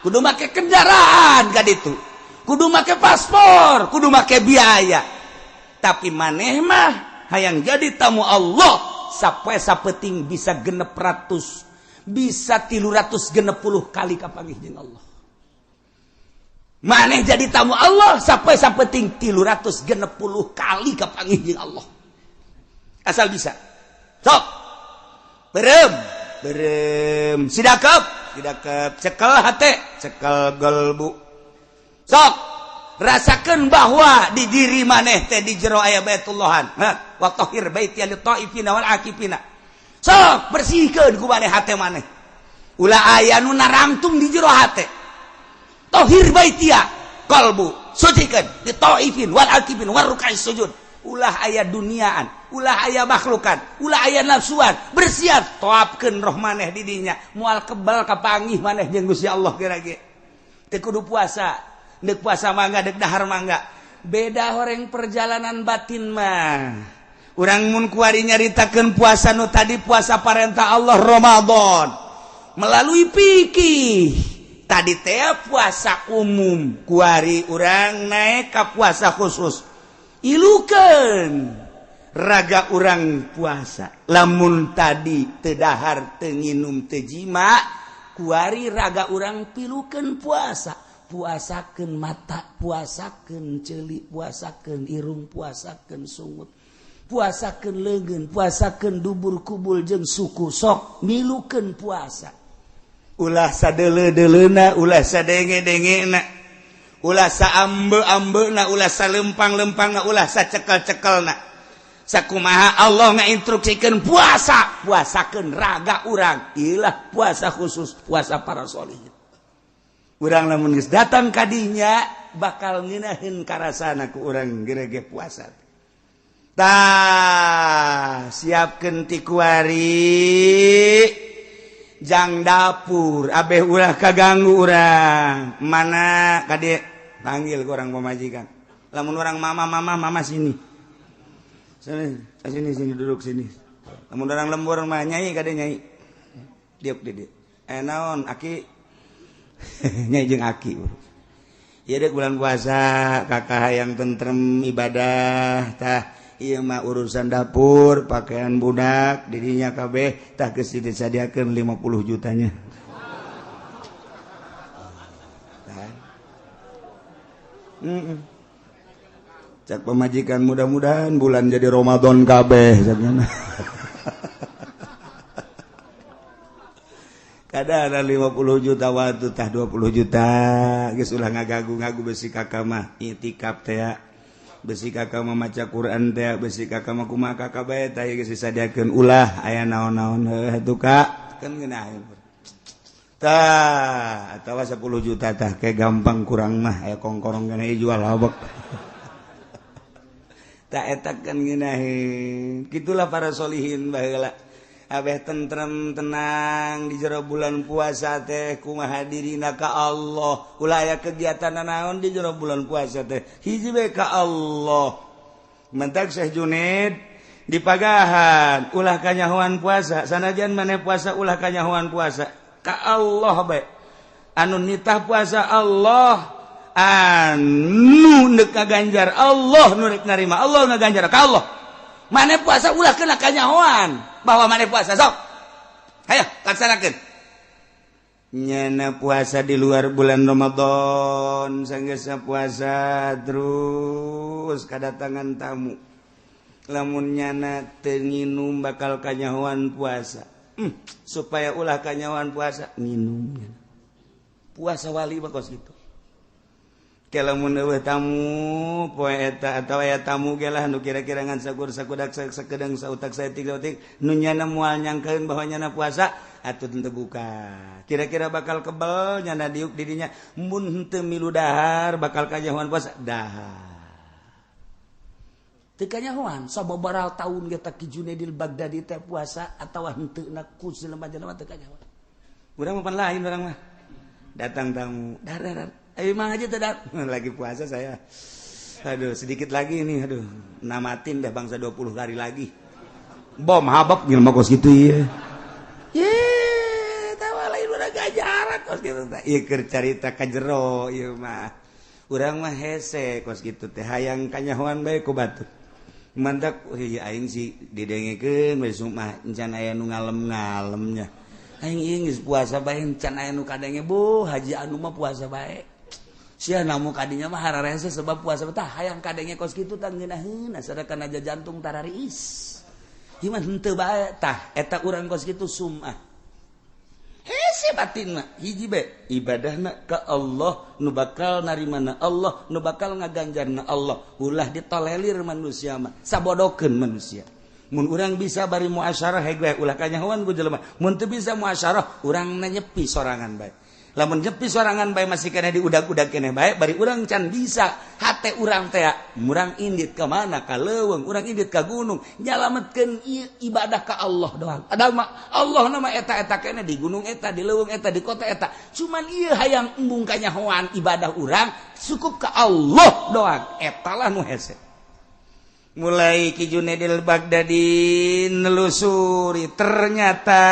kudu make kendaraan ka ditu kudu make paspor kudu make biaya tapi maneh mah hayang jadi tamu Allah sapoe sapeting bisa 600 bisa 360 kali kapanggih jeung Allah maneh jadi tamu Allah sapoe sapeting 360 kali kapanggih jeung Allah asal bisa sok berem sidakep cekel hate cekel galbu sok rasakeun bahwa di diri maneh teh di jero aya Baitullahan wa tahhir baiti lil taifina wal akifina sok bersihkeun ku maneh hate maneh ulah aya nu narangtung di jero hate tahhir baitia qalbu sucikeun di taifin wal akifin war ruk'is sujud ulah aya duniaan ulah aya makhlukan ulah aya nafsuan bersihan toapkeun roh maneh di dinya moal kebal kapanggih maneh jeung Gusti Allah geura-ge teu kudu puasa dek puasa mangga dek dahar mangga beda horeng perjalanan batin mah urang mun kuari nyaritakeun puasa nu tadi puasa parentah Allah Ramadan melalui fikih tadi teh puasa umum kuari urang naik ka puasa khusus ilukeun raga urang puasa lamun tadi teu dahar teu nginum teu jima kuari raga urang pilukeun puasa puasakeun mata puasakeun ceuli puasakeun irung puasakeun sungut puasakeun leungeun puasakeun dubur kubul jeung suku sok milukeun puasa ulah sadeuleu-deuleuna ulah sadenge-dengena ulah saambe-ambeuna ulah salempang-lempangna ulah sacekel-cekelna sakumaha Allah ngainstruksikeun puasa puasakeun raga urang ilah puasa khusus puasa para sholihin urang lamun geus datang ka dinya bakal ngeunaheun karasana ku urang gerege puasa tah siapkeun ti kuari jang dapur abeh ulah kaganggu urang mana kade panggil ku urang pamajikan lamun urang mama sini sini duduk sini lamun urang lembur mah nyai kade nyai diuk di dieu naon aki nyai jeung aki ieu dek bulan puasa kakak yang tentrem ibadah tah ieu mah urusan dapur pakaian budak didinya kabeh tah geus disadiakeun 50 jutanya cak pemajikan mudah-mudahan bulan jadi Ramadan kabeh sakjana kada ada 50 juta waktu tah 20 juta geus ulah ngagagu besi kakak mah itikaf teh besi kakak mah maca Quran teh besi kakak mah kumaha kakak bae tah geus disadiakeun ulah aya naon-naon heuh Kak kan ngeunaheun tah atawa 10 juta tah kayak gampang kurang mah aya kongkorong kana jual labek tah eta kan ngeunaheun kitulah para solihin baheula abeh tentrem tenang di jero bulan puasa teh kumaha dirina ka Allah ulah aya kegiatan naon di jero bulan puasa teh hiji bae ka Allah mentak Syekh Junaid di pagahan ulah kanyahoan puasa sanajan maneh puasa ulah kanyahoan puasa ka Allah bae anu nitah puasa Allah anu neuk ngaganjar Allah nu rek narima Allah ngaganjar ka Allah maneh puasa ulah kena kanyahoan bahwa mana puasa sok ayo laksanakeun nyana puasa di luar bulan Ramadan sanggeus puasa terus kadatangan tamu lamun nyana teu nginum bakal kanyahoan puasa supaya ulah kanyahoan puasa nginum puasa wali mah kos kitu kalamun eueuh tamu poe eta atawa aya tamu ge lah nu kira-kira ngan sakudak sakedeng sautak saeutik nu nyana moal nyangkeun bahwa nyana puasa atuh teu buka kira-kira bakal kebel nyana diuk di dinya mun henteu milu dahar bakal kanyahoan puasa dahar teu kanyahoan sababaraha taun ge tak Junaidil Baghdadi teh puasa atawa henteu na kusil panjenengan teu kanyahoan urang mah lain urang mah datang tamu dar emang aja tidak lagi puasa saya. Aduh, sedikit lagi ini, aduh. Namatin dah bangsa 20 hari lagi. Bom habab gil mah kos kitu ieu. Ye, tawa lain urang gajaran kos kitu teh. Ieu keur carita ka jero ieu mah. Urang mah hese kos kitu teh hayang kanyahoan bae ku batur. Mantak ieu aing si didengekeun besok mah encan aya nu ngalem-ngalemnya. Aing ieu geus puasa bae encan aya nu kadenge bu haji anu mah puasa bae. Sia namu kadinya mah hararese sebab puasa tah hayang kadenge kos kitu tah ngeunaheun asarakan aja jantung tarariis. Ieu mah henteu bae tah eta urang kos kitu sumah. Hese batinna hiji bae ibadahna ka Allah nu bakal narimana Allah nu bakal ngaganjarna Allah ulah ditolelir manusia mah sabodokeun manusia. Mun urang bisa bari muasyarah hege ulah kanyahoan ku jelema. Mun teu bisa muasyarah urang nyepi sorangan bae. Lamun nyepi sorangan bae masih kena diudag-udag keneh bae bari urang can bisa hate urang teh urang indit ka mana ka leuweung urang indit ka gunung nyalametkeun ibadah ka Allah doang padahal mah Allah nama eta-eta keneh di gunung eta di leuweung eta di kota eta cuman ieu hayang embung kanyahoan ibadah urang cukup ka Allah doang eta lah nu hese mulai Ki Junaidil Baghdadi nelusuri ternyata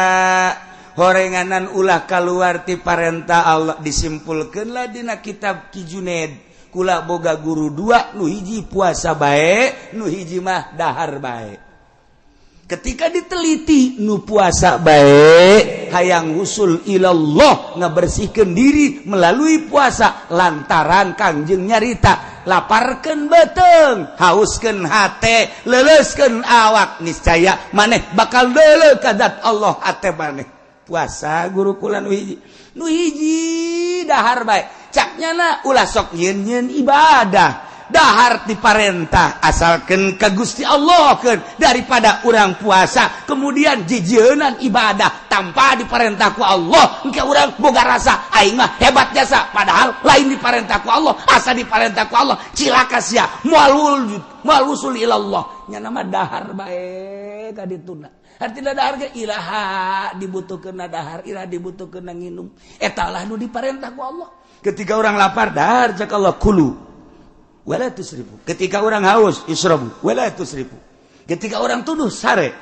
horenganan ulah keluar ti parentah Allah disimpulkeunlah dina kitab Ki Junaid kula boga guru dua nu hiji puasa bae nu hiji mah dahar bae ketika diteliti nu puasa bae hayang usul ilallah ngabersihkeun diri melalui puasa lantaran Kangjeng nyarita laparkeun beuteung hauskeun hate leuleuskeun awak niscaya maneh bakal deuleu ka zat Allah ate maneh puasa guru kula nu hiji dahar bae caknyana ulah sok nyeun-nyeun ibadah dahar diparentah asalkan ka Gusti Allah kan daripada urang puasa kemudian jijeunan ibadah tanpa diparentah ku Allah engke urang boga rasa aing mah hebat jasa padahal lain diparentah ku Allah asa diparentah ku Allah cilaka sia moal usul ilallah nya nama dahar bae ka dituna artina dahar ge ilaha dibutuhkeun dahar ilaha dibutuhkeun nginum eta lah nu diparentah ku Allah ketika orang lapar dahar cak Allah kulu wala tusrifu. Ketika orang haus israbu wala tusrifu. Ketika orang tuduh sare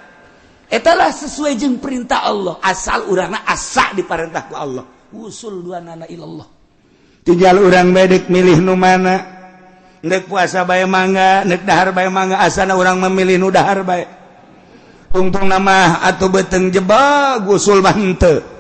etalah sesuai jeung perintah Allah asal urangna asa diparentah ku Allah usul duanana ilallah tinggal urang bedek milih nu mana neuk puasa bae mangga neuk dahar bae mangga asana urang memilih nu dahar bae tungtungna mah atuh beuteung jebag usul mah henteu.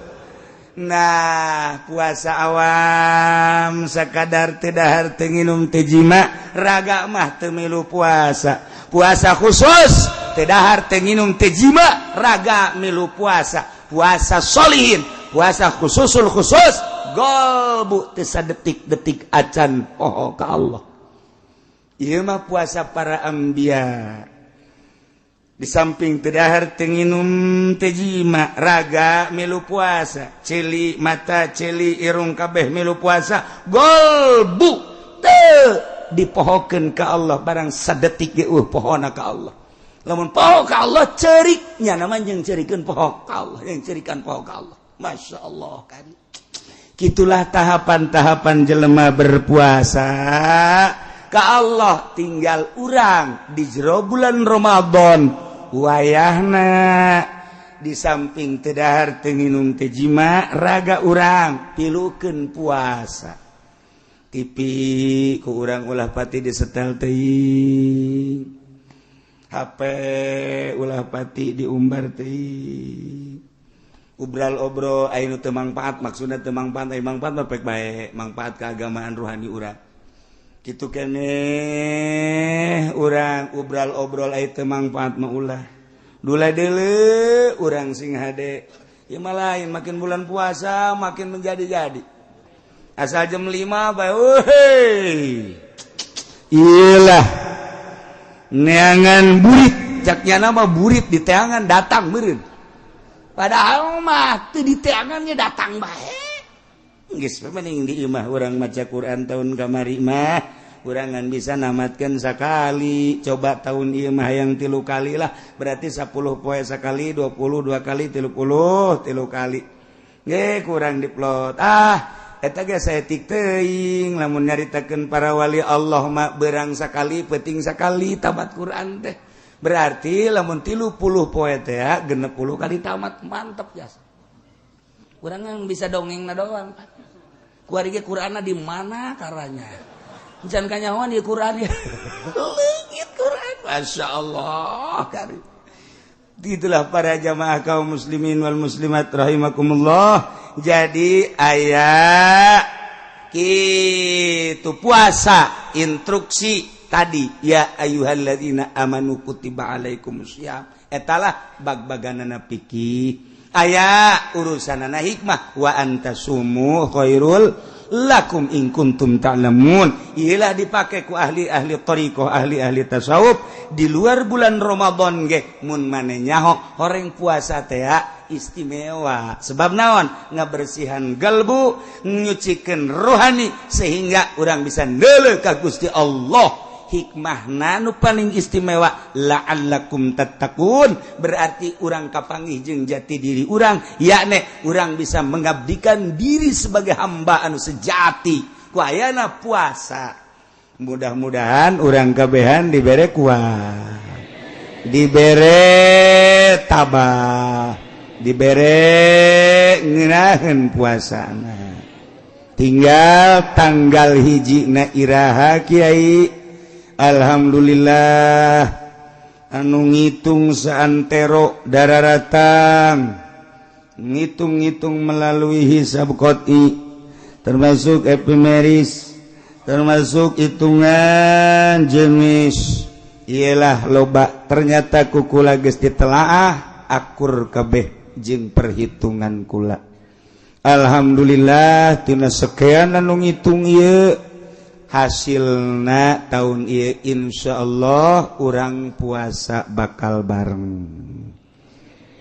Nah puasa awam sakadar teu dahar teu nginum teu jima raga mah teu milu puasa puasa khusus teu dahar teu nginum teu jima raga milu puasa puasa solihin puasa khususul khusus golbu teu sadetik-detik acan poho ka Allah ieu mah puasa para anbiya. Di samping teu dahar teu nginum teu jima raga milu puasa celi mata celi irung kabeh milu puasa golbu teu dipohokeun ka Allah barang sadetik ge pohona ka Allah lamun poho ka Allah ceurik nya nama jeung ceurikeun poho ka Allah yang ceurikan poho ka Allah masyaallah kan kitulah tahapan-tahapan jelema berpuasa ka Allah tinggal urang di jero bulan Ramadan wayahna di samping teu dahar teu nginum teu jima raga urang pilukeun puasa TV ku urang ulah pati disetel teuing HP ulah pati diumbar teuing ubral obro aya nu teu mangpaat maksudna teu mangpaat aya mangpaat mah pek bae mangpaat keagamaan rohani urang kitu keneh urang ubral obrol aya teu mangpaat mah ulah dula deuleu urang sing hade ieu mah lain makin bulan puasa makin menjadi-jadi asal jam 5 bae weuh iyalah neangan burit caknya mah burit di teangan datang meureun padahal mah teu di teangan nya datang bae geus mending di imah urang maca Quran tahun kamari mah urang ngan bisa namatkeun sakali coba tahun ieu mah hayang 3 kali lah berarti 10 poe sakali 20 2 kali 30 kali ge kurang diplot eta ge saeutik teuing lamun nyaritakeun para wali Allah mah beurang sakali peuting sakali tamat Quran teh berarti lamun 30 poe teh 60 kali tamat mantep jas urang ngan bisa dongengna doang kuari ge Qur'anna di mana karanya? Jangan kanyawan di Qur'an ya. Leungit Qur'an. Masyaallah karim. Itulah para jamaah kaum muslimin wal muslimat rahimakumullah. Jadi aya kitu puasa instruksi tadi ya ayyuhalladzina amanu kutiba alaikumusiyam. Etalah bag-baganana fikih. Aya urusanana hikmah wa antasumu khairul lakum in kuntum ta'lamun. Iyalah dipakai ku ahli-ahli thariqah, ahli-ahli tasawuf di luar bulan Ramadan ge mun maneh nyaho horeng puasa teh istimewa. Sebab naon? Ngabersihan galbu, nyucikeun rohani sehingga urang bisa neuleuh ka Gusti Allah. Hikmahna nu paling istimewa la'allakum tattaqun berarti urang kapanggih jeung jati diri urang yakni urang bisa mengabdikan diri sebagai hamba anu sejati ku ayana puasa mudah-mudahan urang kabehan dibere kuat dibere tabah dibere ngeunaheun puasana tinggal tanggal hijina iraha kiai. Alhamdulillah anu ngitung saantero dararatang ngitung-ngitung melalui hisab qot'i termasuk epimeris termasuk hitungan jenis ialah loba ternyata kukula geus ditelaah akur kabeh jeung perhitungan kula. Alhamdulillah tina sekian anu ngitung ieu hasilna tahun ieu insyaallah urang puasa bakal bareng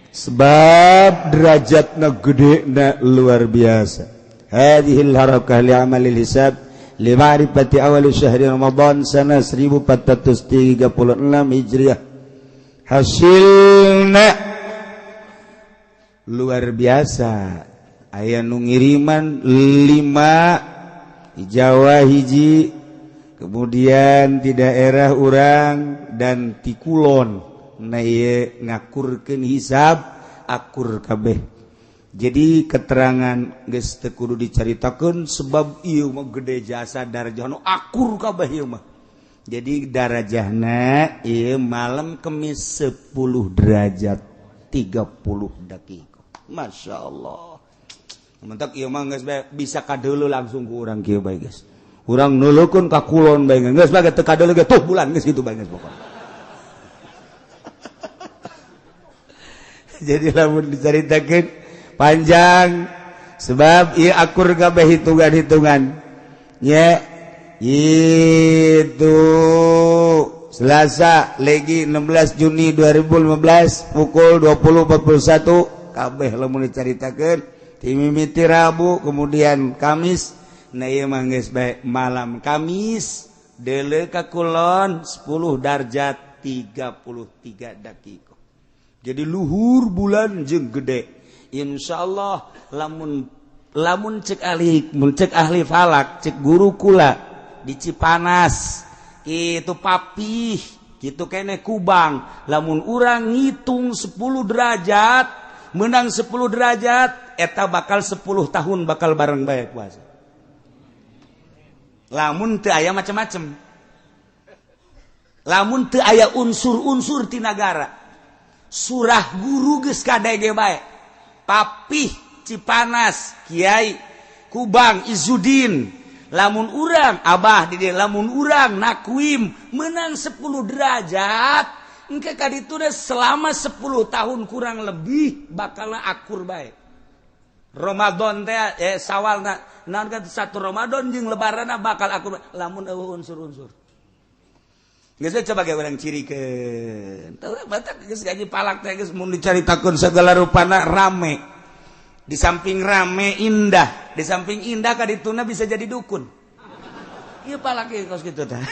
sebab derajatna gedena luar biasa. Hadhil harakah li amalil hisab li ma'rifati awal syahri Ramadan sana 1436 Hijriah. Hasilna luar biasa. Aya nu ngiriman 5 di Jawa hiji, kemudian di daerah urang dan di Kulon. Nah ieu ngakurkeun hisab akur kabeh. Jadi keterangan geus teu kudu dicaritakeun sebab ieu mah gede jasa darajahna akur kabeh ieu mah. Jadi darajahna ieu malam Kemis 10 derajat 30 detik. Masya Allah. Mentak ieu mah geus bisa kadeuleu langsung ku urang kieu bae geus. Urang nuleukeun ka Kulon bae geus bae teu kadeuleu ge tuh bulan geus kitu bae geus pokona. Jadi lamun dicaritakeun panjang sebab ieu akur kabeh hitungan-hitungan. Nya itu Selasa legi 16 Juni 2015 pukul 20.41 kabeh lamun dicaritakeun timimiti Rabu kemudian Kamis. Nah ieu mah geus bae malam Kamis deuleu ka Kulon 10 darjat 33 detik. Jadi luhur bulan jeung gede. Insyaallah lamun cek ahli falak, cek guru kula di Cipanas itu papih kitu keneh kubang. Lamun urang ngitung 10 derajat menang 10 derajat eta bakal 10 tahun bakal bareng bae puasa. Lamun teu aya macam-macam. Lamun teu aya unsur-unsur ti nagara. Surah guru geus kadege bae. Papih Cipanas, Kiai Kubang Izudin. Lamun urang Abah di dieu lamun urang Nakwim menang 10 derajat, engke kadituna selama 10 tahun kurang lebih bakal akur bae. Ramadan teh Sawalna naon ka 1 Ramadan jeung lebaranna bakal akur lamun eueuh unsur-unsur. Geus coba ge urang cirikeun. Teu batak geus gaji palak teh geus mun dicaritakeun sagala rupana rame. Di samping rame indah, di samping indah kadituna bisa jadi dukun. Ieu palak ge kos kitu tah.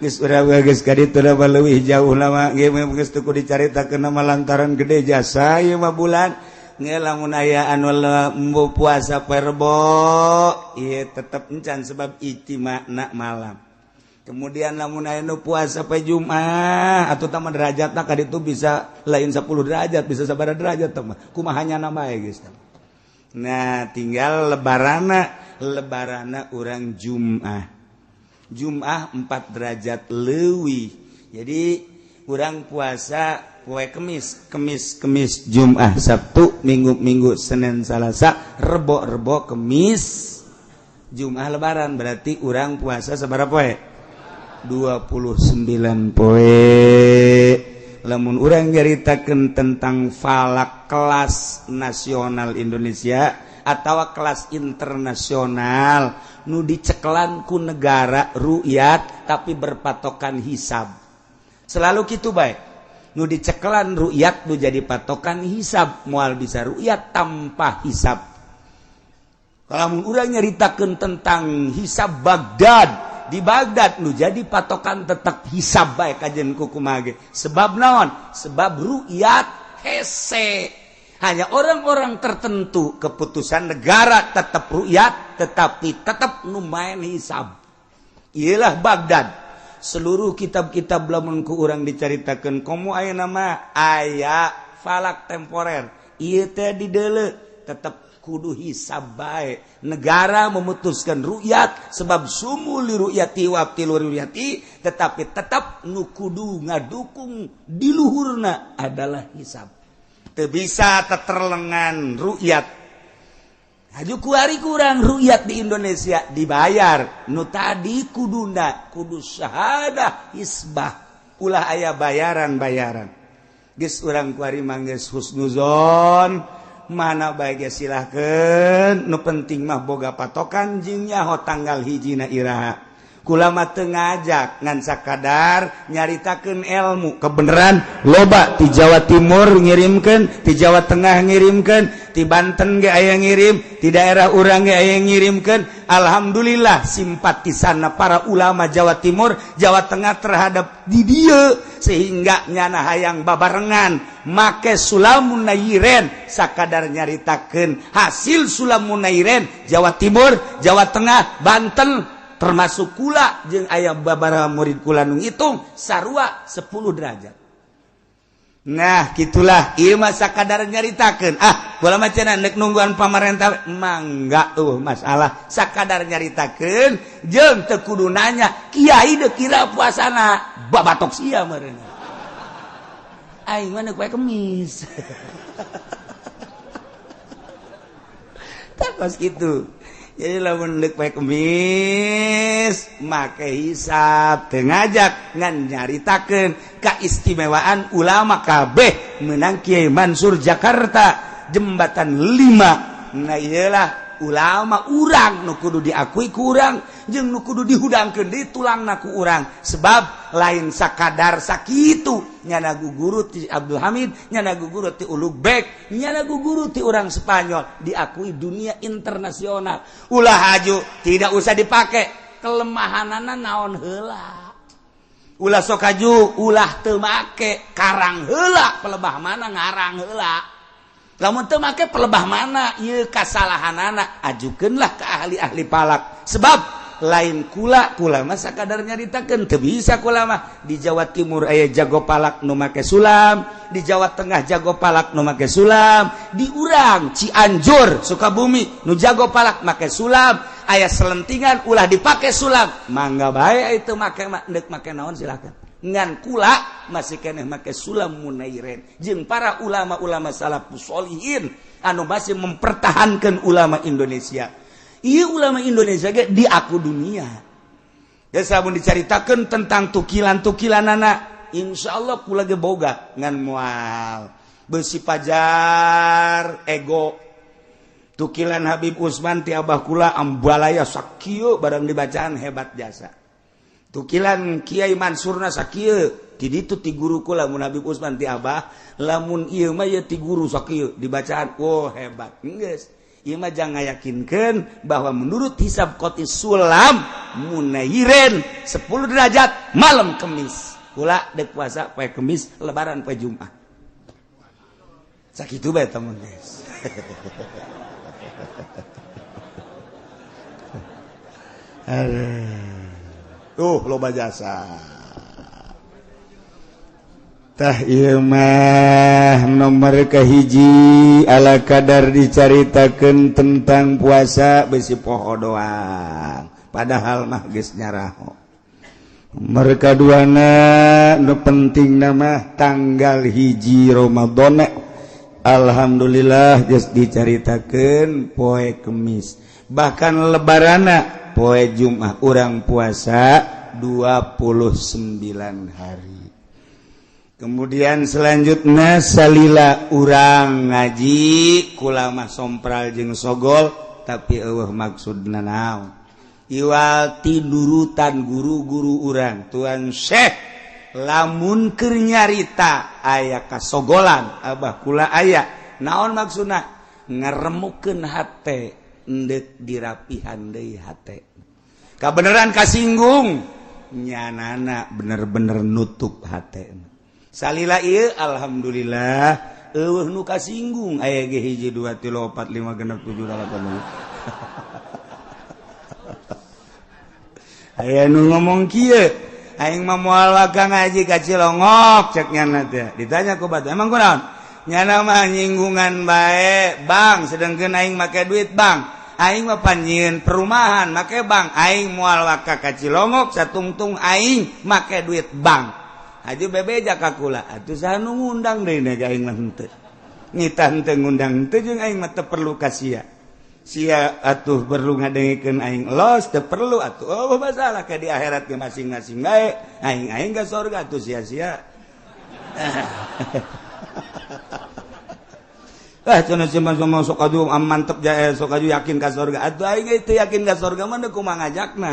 Geus urang geus kadituna mah leuwih jauh lama ge geus teu kudu dicaritakeun mah lantaran gede jasa ieu mah bulan. Nge lamun aya anu embu puasa perbo, ieu tetep encan sebab ijtima'na malam. Kemudian lamun aya nu puasa poe Jumat atuh tah derajatna ka ditu bisa lain 10 derajat, bisa sabaraha derajat tah mah. Kumaha nyana bae geus. Nah, tinggal lebarana urang Jumat. Jumat 4 derajat leuwih. Jadi urang puasa poe Kemis, Jumat, Sabtu, Minggu, Senin, Salasa, Rebo, Kemis, Jumat lebaran berarti urang puasa sabaraha poe? 29 poe. Lamun urang nyaritakeun tentang falak kelas nasional Indonesia atawa kelas internasional nu diceklan ku negara ru'yat tapi berpatokan hisab. Selalu kitu bae. Nu diceklan ru'yat nu jadi patokan hisab, moal bisa ru'yat tanpa hisab. Kalau urang nyaritakeun tentang hisab Baghdad, di Baghdad nu jadi patokan tetap hisab bae kajen kumaha ge. Sebab naon? Sebab ru'yat hese. Hanya orang-orang tertentu keputusan negara tetap ru'yat tetapi tetap nu main hisab. Iyalah Baghdad. Seluruh kitab-kitab lamun ku urang dicaritakeun komo aya nama aya falak temporer. Ieu teh di deuleu tetap kudu hisab bae. Negara memutuskan ru'yat sebab sumul li ru'yati wa abtilu ru'yati, tetapi tetap nu kudu ngadukung di luhurna adalah hisab. Teu bisa teterlengan ru'yat. Haju kuari kurang ru'yat di Indonesia dibayar. Nu tadi kuduna kudu syahadah hisbah. Ulah aya bayaran-bayaran. Geus urang kuari mah geus husnuzon mana baik silahkan nu penting mah boga patokan jingnya ho tanggal hijina iraha kulama teu ngajak ngan sakadar nyaritakeun ilmu kebenaran loba ti Jawa Timur ngirimkeun ti Jawa Tengah ngirimkeun ti Banten ge aya ngirim ti daerah urang ge aya ngirimkeun alhamdulillah simpatisanna para ulama Jawa Timur Jawa Tengah terhadap di dieu sehingga nyana hayang babarengan make Sulamun Nairen sakadar nyaritakeun hasil Sulamun Nairen Jawa Timur Jawa Tengah Banten termasuk kula jeung aya babaraha murid kula nu ngitung sarua 10 derajat. Nah, gitulah ieu mah sakadar nyaritakeun. Kula mah cenah neuk nungguan pamarentah mangga masalah sakadar nyaritakeun jeung teu kudu nanya kiai deuk kira puasana babatok sia meureun. Aing mah neuk poe Kemis. Takos kitu. Jadi lamun deuk poe Kemis make hisab teu ngajak ngan nyaritakeun kaistimewaan ulama kabeh meunang Kiai Mansur Jakarta jembatan 5 nah iyalah ulama urang nu kudu diakui ku urang jeung nu kudu dihudangkeun di tulangna ku urang sebab lain sakadar sakitu nyana guguru ti Abdul Hamid nyana guguru ti Ulug Bek nyana guguru ti urang Spanyol diakui dunia internasional ulah haju tidak usah dipake kelemahanana naon heula ulah sok haju ulah teu make karang heula pelebah mana ngarang heula lamun teu make pelebah mana ieu kasalahanana ajukeunlah ka ahli-ahli palak sebab lain kula mah sakadar nyaritakeun teu bisa kula mah di Jawa Timur aya jago palak nu make sulam di Jawa Tengah jago palak nu make sulam di urang Cianjur Sukabumi nu jago palak make sulam aya selentingan ulah dipake sulam mangga bae itu make mah deuk make naon silakan ngan kula masih keneh make Sulamun Nairen jeung para ulama-ulama salafus sholihin anu masih mempertahankan ulama Indonesia. Iya ulama Indonesia ge diaku dunia. Dan samun dicaritakeun tentang tukilan-tukilanana, insyaallah kula ge boga ngan moal beusi pajar ego. Tukilan Habib Usman ti abah kula ambalaya sakieu barang dibacaan hebat jasa. Tukilan Kiai Mansurna sakieu ti ditu ti guru kula mun Habib Usman ti abah lamun ieu mah ye ti guru sakieu dibacaan hebat geus. Ieu mah jangan yakinkeun bahwa menurut hisab Qotis Sulam Munairen 10 derajat malam Kemis. Kula deuk puasa poe Kemis, lebaran poe Jumat. Sakitu bae tamun guys. Loba jasa. Tah ieu mah nomor kahiji ala kadar dicaritakeun tentang puasa besi poho doang padahal mah geus nyaraho. Nomor kaduana nu penting mah tanggal hiji Ramadan alhamdulillah geus dicaritakeun poe Kemis bahkan lebarana poe Jumat urang puasa 29 hari. Kemudian selanjutnya salila urang ngaji kula mah sompral jeung sogol tapi eueuh maksudna naon iwal tidurutan guru-guru urang tuan Syekh lamun keur nyarita aya kasogolan abah kula aya naon maksudna ngaremukeun hate endeuh dirapihan deui hate kabeneran kasinggung nyanana bener-bener nutup hate salila ieu alhamdulillah eueuh nu kasinggung aya ge 1 2 3 4 5 6 7 8 9 aya nu ngomong kieu aing mah moal waga ngaji ka Cilongok cek nyana teh ditanya ku batu emang kunaon nyana mah nyinggungan bae bang sedengkeun aing make duit bang aing mah panjieun perumahan make bang aing moal waga ka Cilongok satungtung aing make duit bang Aju bebeja ka kula atuh saha nu ngundang deui na aing mah henteu ngitan teu ngundang teu jeung aing mah teu perlu ka sia atuh perlu ngadengikeun aing los teu perlu atuh masalah ka di akhirat ge masing-masing bae aing ka surga atuh sia-sia cenah sok aju mantep jae sok aju yakin ka surga. Atuh aing teh yakin ka surga mah kumaha ngajakna.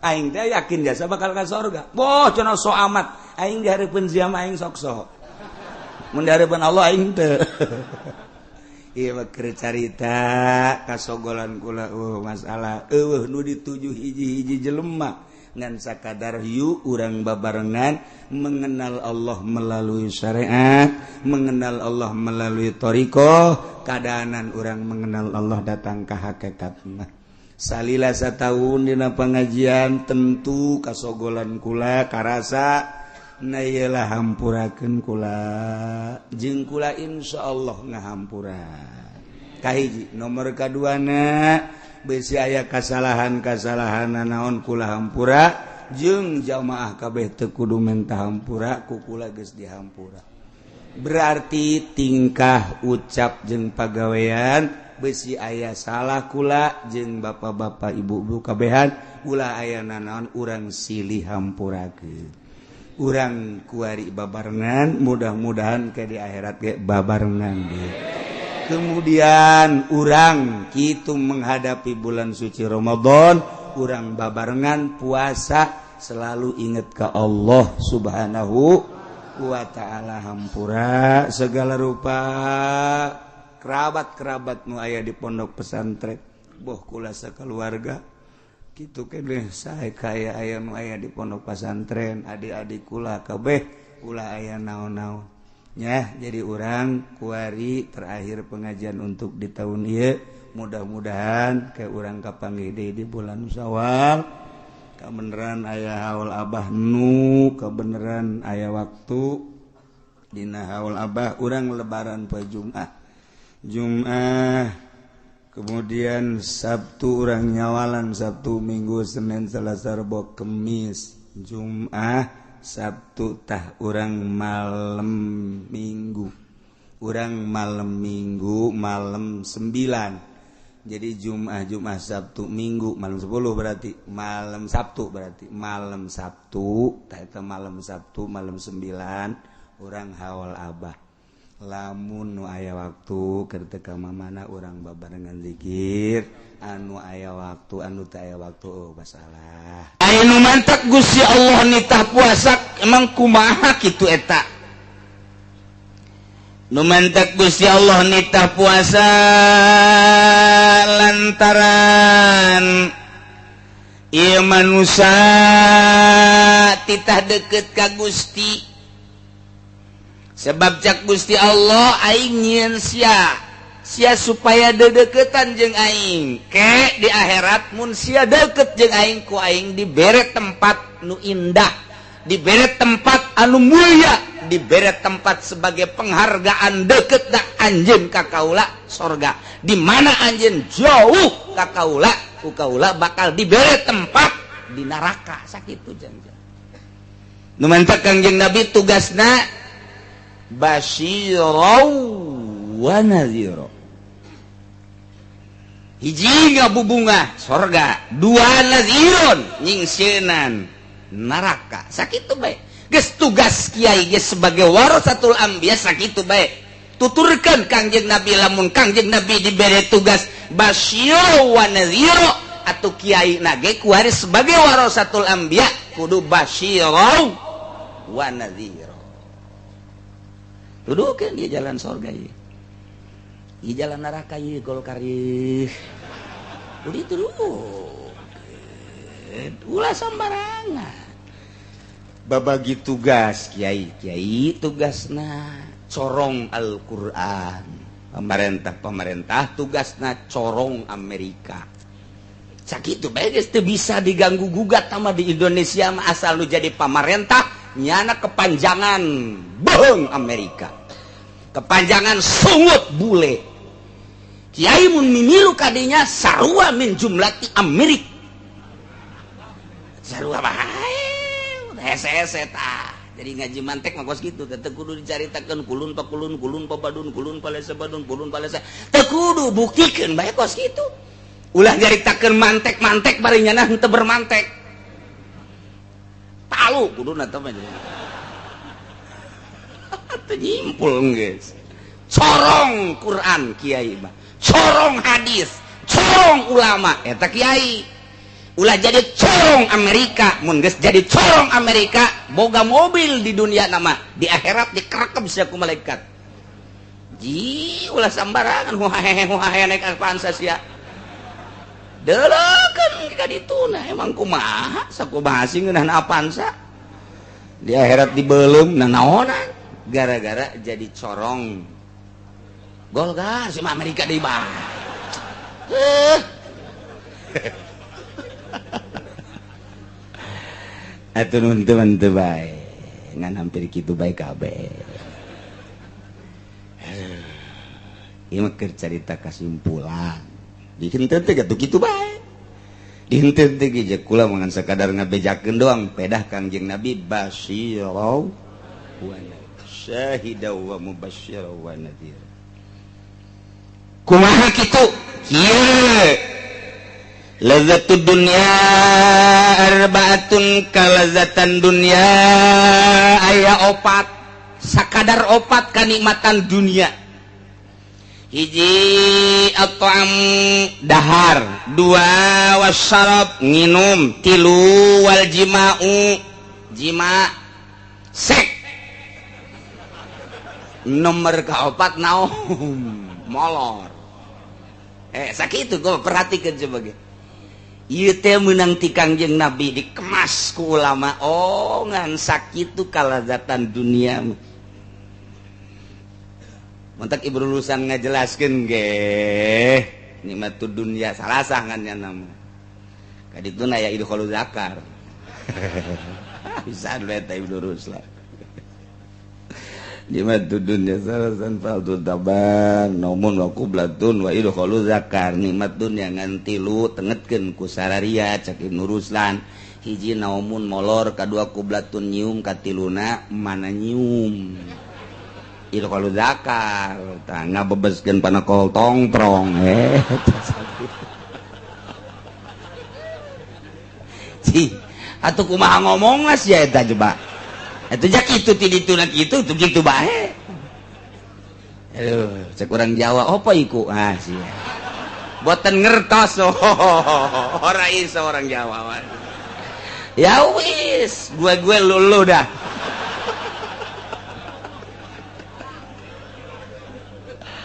Aing teh yakin jasa bakal ka surga. Boh cenah sok amat. Aing dihareupeun sia mah aing sok-sok. Mun dihareupeun Allah aing teu. Ieu mah keur carita kasogolan kula masalah eueuh nu dituju hiji-hiji jelema. Ngan sakadar yu urang babarengan mengenal Allah melalui syariat, mengenal Allah melalui thariqah, kadaanan urang mengenal Allah datang ka hakikatna. Salila satahun dina pengajian tentu kasogolan kula karasa na iyalah hampurakeun kula jeung kula insyaallah ngahampura. Kahiji nomor kaduana besi aya kasalahan-kasalahan naon kula hampura jeung jamaah kabeh teu kudu menta hampura ku kula geus dihampura. Berarti tingkah ucap jeung pagawean besi aya salah kula jeung bapak-bapak ibu-ibu kabehan ulah aya naon urang silih hampurakeun. Urang kuari babarengan mudah-mudahan ke di akhirat ge babarengan deui. Kemudian urang kitu menghadapi bulan suci Ramadan, urang babarengan puasa selalu ingat ke Allah Subhanahu wa taala hampura segala rupa kerabat-kerabat nu aya di pondok pesantren, boh kula sakeluarga kitu keneh sae kaya aya nu aya di pondok pesantren, adik-adik kula kabeh ulah aya naon-naon. Ya, jadi orang kuari terakhir pengajian untuk di tahun ieu mudah-mudahan ke urang kapanggih deui di bulan Syawal kabeneran aya haul abah nu kabeneran aya waktu dina haul abah urang lebaran poe Jumat kemudian Sabtu urang nyawalan Sabtu Minggu Senin Selasa Rabu Kamis Jumat Sabtu tah urang malam Minggu malam 9 jadi Jumat Sabtu Minggu malam 10 berarti malam Sabtu tah eta malam Sabtu malam 9 urang haul abah lamun nu aya waktu keur teu ka mamana urang babarengan zikir anu aya waktu anu teu aya waktu masalah aya nu mantak Gusti Allah nitah puasa emang kumaha kitu eta nu mantak Gusti Allah nitah puasa lantaran ieu manusia titah deukeut ka Gusti sebab cak Gusti Allah aing nyieun sia supaya dedeketan jeung aing ke di akhirat mun sia deukeut jeung aing ku aing dibere tempat nu indah dibere tempat anu mulia dibere tempat sebagai penghargaan deukeut da anjeun ka kaula sorga di mana anjeun jauh ka kaula ku kaula bakal dibere tempat di neraka sakitu jangan nu mantap Kangjeng Nabi tugasna basyiraw wa nadhira hiji ngabubungah sorga dua nadhirun nyingsenan neraka sakitu bae geus tugas kiai geus sebagai warasatul anbiya sakitu bae tuturkeun Kangjeng Nabi lamun Kangjeng Nabi dibere tugas basyiraw wa nadhira atuh kiai nage kuari sebagai warasatul anbiya kudu basyiraw wa nadhira dudukeun di jalan surga ieu. Di jalan neraka ieu Golkar ieu. Udah turun. Ulah sembarangan. Babagi tugas kiai tugasna corong Al-Qur'an. Pemerintah tugasna corong Amerika. Sakitu bae geus teu bisa diganggu gugat sama di Indonesia mah asal lu jadi pamarentah nyana kepanjangan beung Amerika kepanjangan sungut bule kiai mun mimilu kadinya sarua min jumlati Amerik sarua bae hese-hese tah jadi ngaji mantek mah kos kitu teh kudu dicaritakeun kulun pa badun kulun palesa badun kulun palesa teu kudu buktikeun bae kos kitu ulah nyaritakeun mantek-mantek bari nyana henteu bermantek talu kudu nata mah atuh nyimpul geus corong Quran Kiai mah corong hadis corong ulama eta Kiai ulah jadi corong Amerika mun geus jadi corong Amerika boga mobil di dunia nama di akhirat dikerekep sia ku malaikat ji ulah sambarangan huhahe naik Avanza sia deulekeun ka dituna emang kumaha sakumaha sih ngeunahna Avanza di akhirat dibeulem naonan gara-gara jadi corong Golkar sama Amerika di bawah. Atuh nun teu bae. Ngan hampir kitu bae kabeh. Ieu mah keur carita kasimpulan. Dihenteu teh atuh kitu bae. Dihenteu teh ge kula mangan sakadar ngabejakeun doang pedah Kangjeng Nabi basyirau wa syahidaw wa mubasysyirau wa nadhir. Kumaha kitu kieu lazatud dunya arbaatun kalazatan dunya aya opat sakadar opat kanikmatan dunia hiji at'am dahar dua wasyarab nginum tilu wal jima'u jima sek nomor kaopat naon molor sakitu gue perhatikan coba ge ieu teh meunang ti Kangjeng Nabi dikemas ku ulama oh ngan sakitu kalazatan dunia montak ibu lulusan ngajelaskeun ge nikmatud dunia salasah ngan nama kadituna aya idkhulul zakar bisa dulu eta ibu lulus lah nikmatud dunya salasan fardhu taban naumun wa qublatun wa idkhulu zakar nikmat dunya ngan tilu tengetkeun ku sararia cek Ibnu Ruslan hiji naumun molor kadua qublatun nyium katiluna mana nyium idkhulu zakar tah ngabebeskeun panakol tongprong ci atuh kumaha ngomongna sia eta coba itu jak itu tidituna kitu tuh gitu bae. Aduh, cek urang Jawa apa iku? Ah sia. Boten ngertos ora iso orang Jawa. Ya wis, gue lulu dah.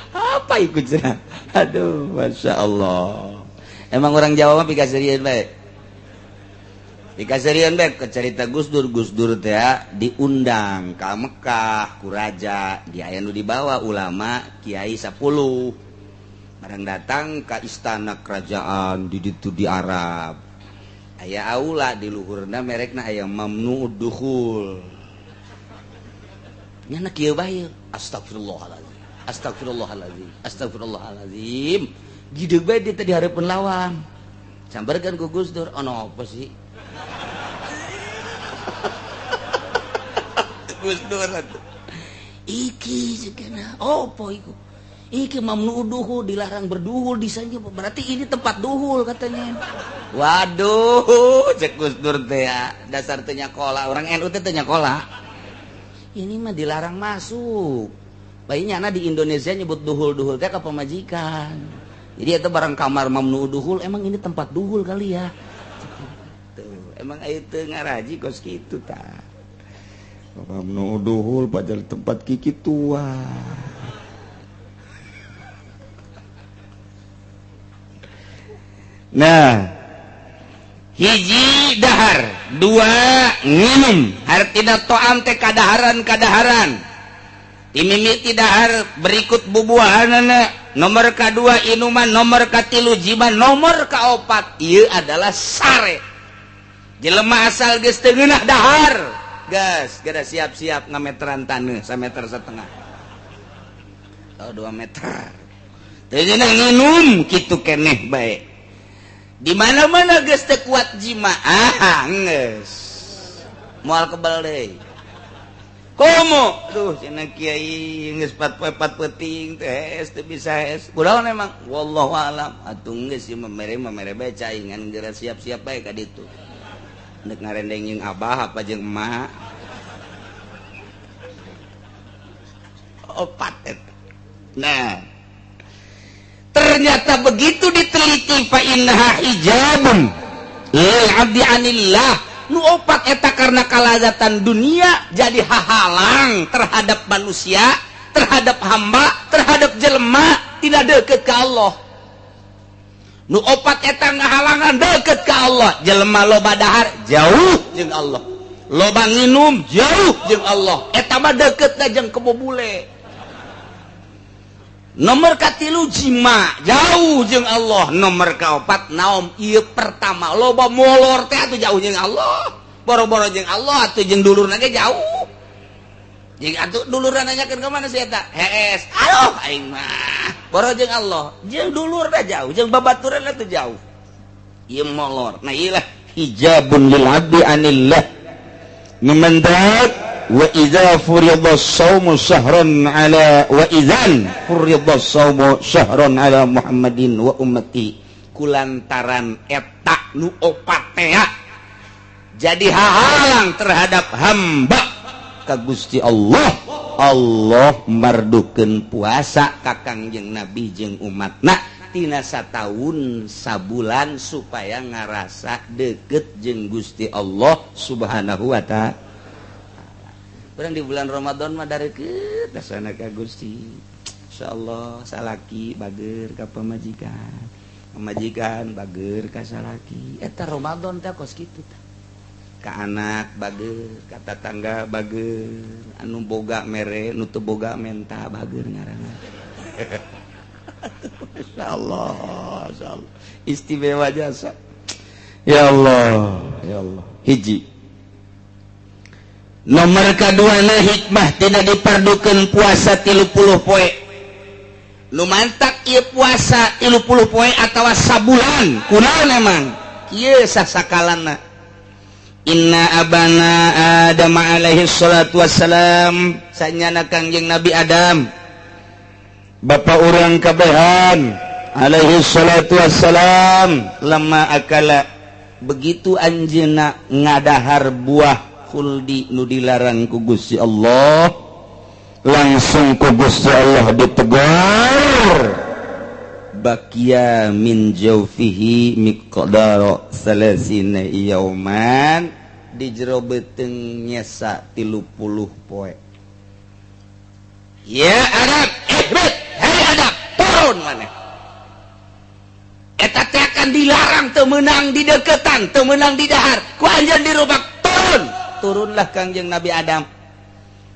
Apa iku cenah? Aduh, Masya Allah. Emang orang Jawa mah pikasirian bae. Dikasarian bae ke cerita Gus Dur teh diundang ka Mekah ku raja dia aya nu dibawa ulama kiai 10 barang datang ka istana kerajaan di ditu di Arab aya aula di luhurna merekna aya mamnu'ud dukhul nyana kieu bae astagfirullahalazim gideg bae di teh di hareupeun lawang sambarkeun ku Gus Dur ono apa sih Gus Dur iki segala opo iku iki mamnu duhul dilarang berduhul di sana berarti ini tempat duhul katanya waduh cek Gus Dur teh dasar teh nyakola orang NU teh nyakola ini mah dilarang masuk bayinya di Indonesia nyebut duhul teh ka pemajikan jadi itu barang kamar mamnu duhul emang ini tempat duhul kali ya tuh emang itu ngaraji kos gitu ta mamnu duhul padahal tempat kiki tua nah hiji dahar dua nginum hartina to'am teh kadaharan timimiti dahar berikut bubuahanana nomor kedua inuman nomor katilu jiban nomor kaopat ieu adalah sare jelema asal geus teu ngeunah dahar gas gara siap-siap ngameteran taneuh 1,5 meter atau 2 meter teu ngeunah nginum kitu keneh bae di mana-mana geus teu kuat jima geus moal kebal deui komo tuh cenah kiai geus 4 peuting teh teu bisa kunaon emang wallahu alam atuh geus ieu mamere bae cai ngan geura siap-siap bae ka ditu nek ngarendeng jeung abah apa jeung emak opat eta Nah, ternyata begitu diteliti fa innaha hijabun lil abdi anillah. Nu opat eta karena kalazatan dunia jadi hahalang terhadap manusia, terhadap hamba, terhadap jelema tidak deket ke Allah. Nu opat eta ngahalangan deket ke Allah. Jelema loba dahar jauh jeung Allah, loba nginum jauh jeung Allah. Eta mah deket jeung kebobule. Nomor katilu jima jauh jeung Allah. Nomor kaopat naom ieu pertama loba molor teh atuh jauh jeung Allah. Boro-boro jeung Allah atuh jeung dulurna ge jauh. Jeung atuh dulurna nanyakeun ka mana si eta? Hees. Aduh aing mah boro jeung Allah. Jeung dulurna jauh, jeung babaturanna teh jauh. Ieu molor. Nah ieu lah hijabun lil abdi anillah. Numandak wa idza furidas shaumu syahran ala wa idzan furidas shaumu syahran ala Muhammadin wa ummati. Kulantaran eta nu opat teh jadi hahalang terhadap hamba ka Gusti Allah. Allah mardukeun puasa ka Kangjeng Nabi jeung umatna tina sataun sabulan supaya ngarasa deket jeung Gusti Allah Subhanahu wa ta'ala. Urang di bulan Ramadan mah darekeut dasana ka Gusti. Insyaallah salaki bager ka pamajikan. Pamajikan bager ka salaki. Eta Ramadan teh kos kitu tah. Ka anak bager, ka tatangga bager, anu boga mere, nu teu boga menta bager ngaranna. Insyaallah, insyaallah. Istimewa jasa. Ya Allah, ya Allah. Hiji. Nomor kedua na hikmah tidak dipardukeun puasa 30 poe. Lumantak ieu puasa 30 poe atawa sabulan. Kunaon emang? Kieu sasakalanna. Inna abana Adam alaihi salatu wassalam, sanyana Kangjeng Nabi Adam bapa urang kabehan alaihi salatu wassalam lama akala begitu anjeunna ngadahar buah khuldi nu dilarang ku Gusti Allah, langsung ku Gusti Allah ditegur bakia min jawfihi miqdara salasina yauman, di jero beteung nyesa 30 poe. Ya Adam, hai Adam, turun maneh. Eta teh akan dilarang, teu meunang di deketan, teu meunang di dahar. Ku anjeun dirobak turun. Turunlah Kangjeng Nabi Adam.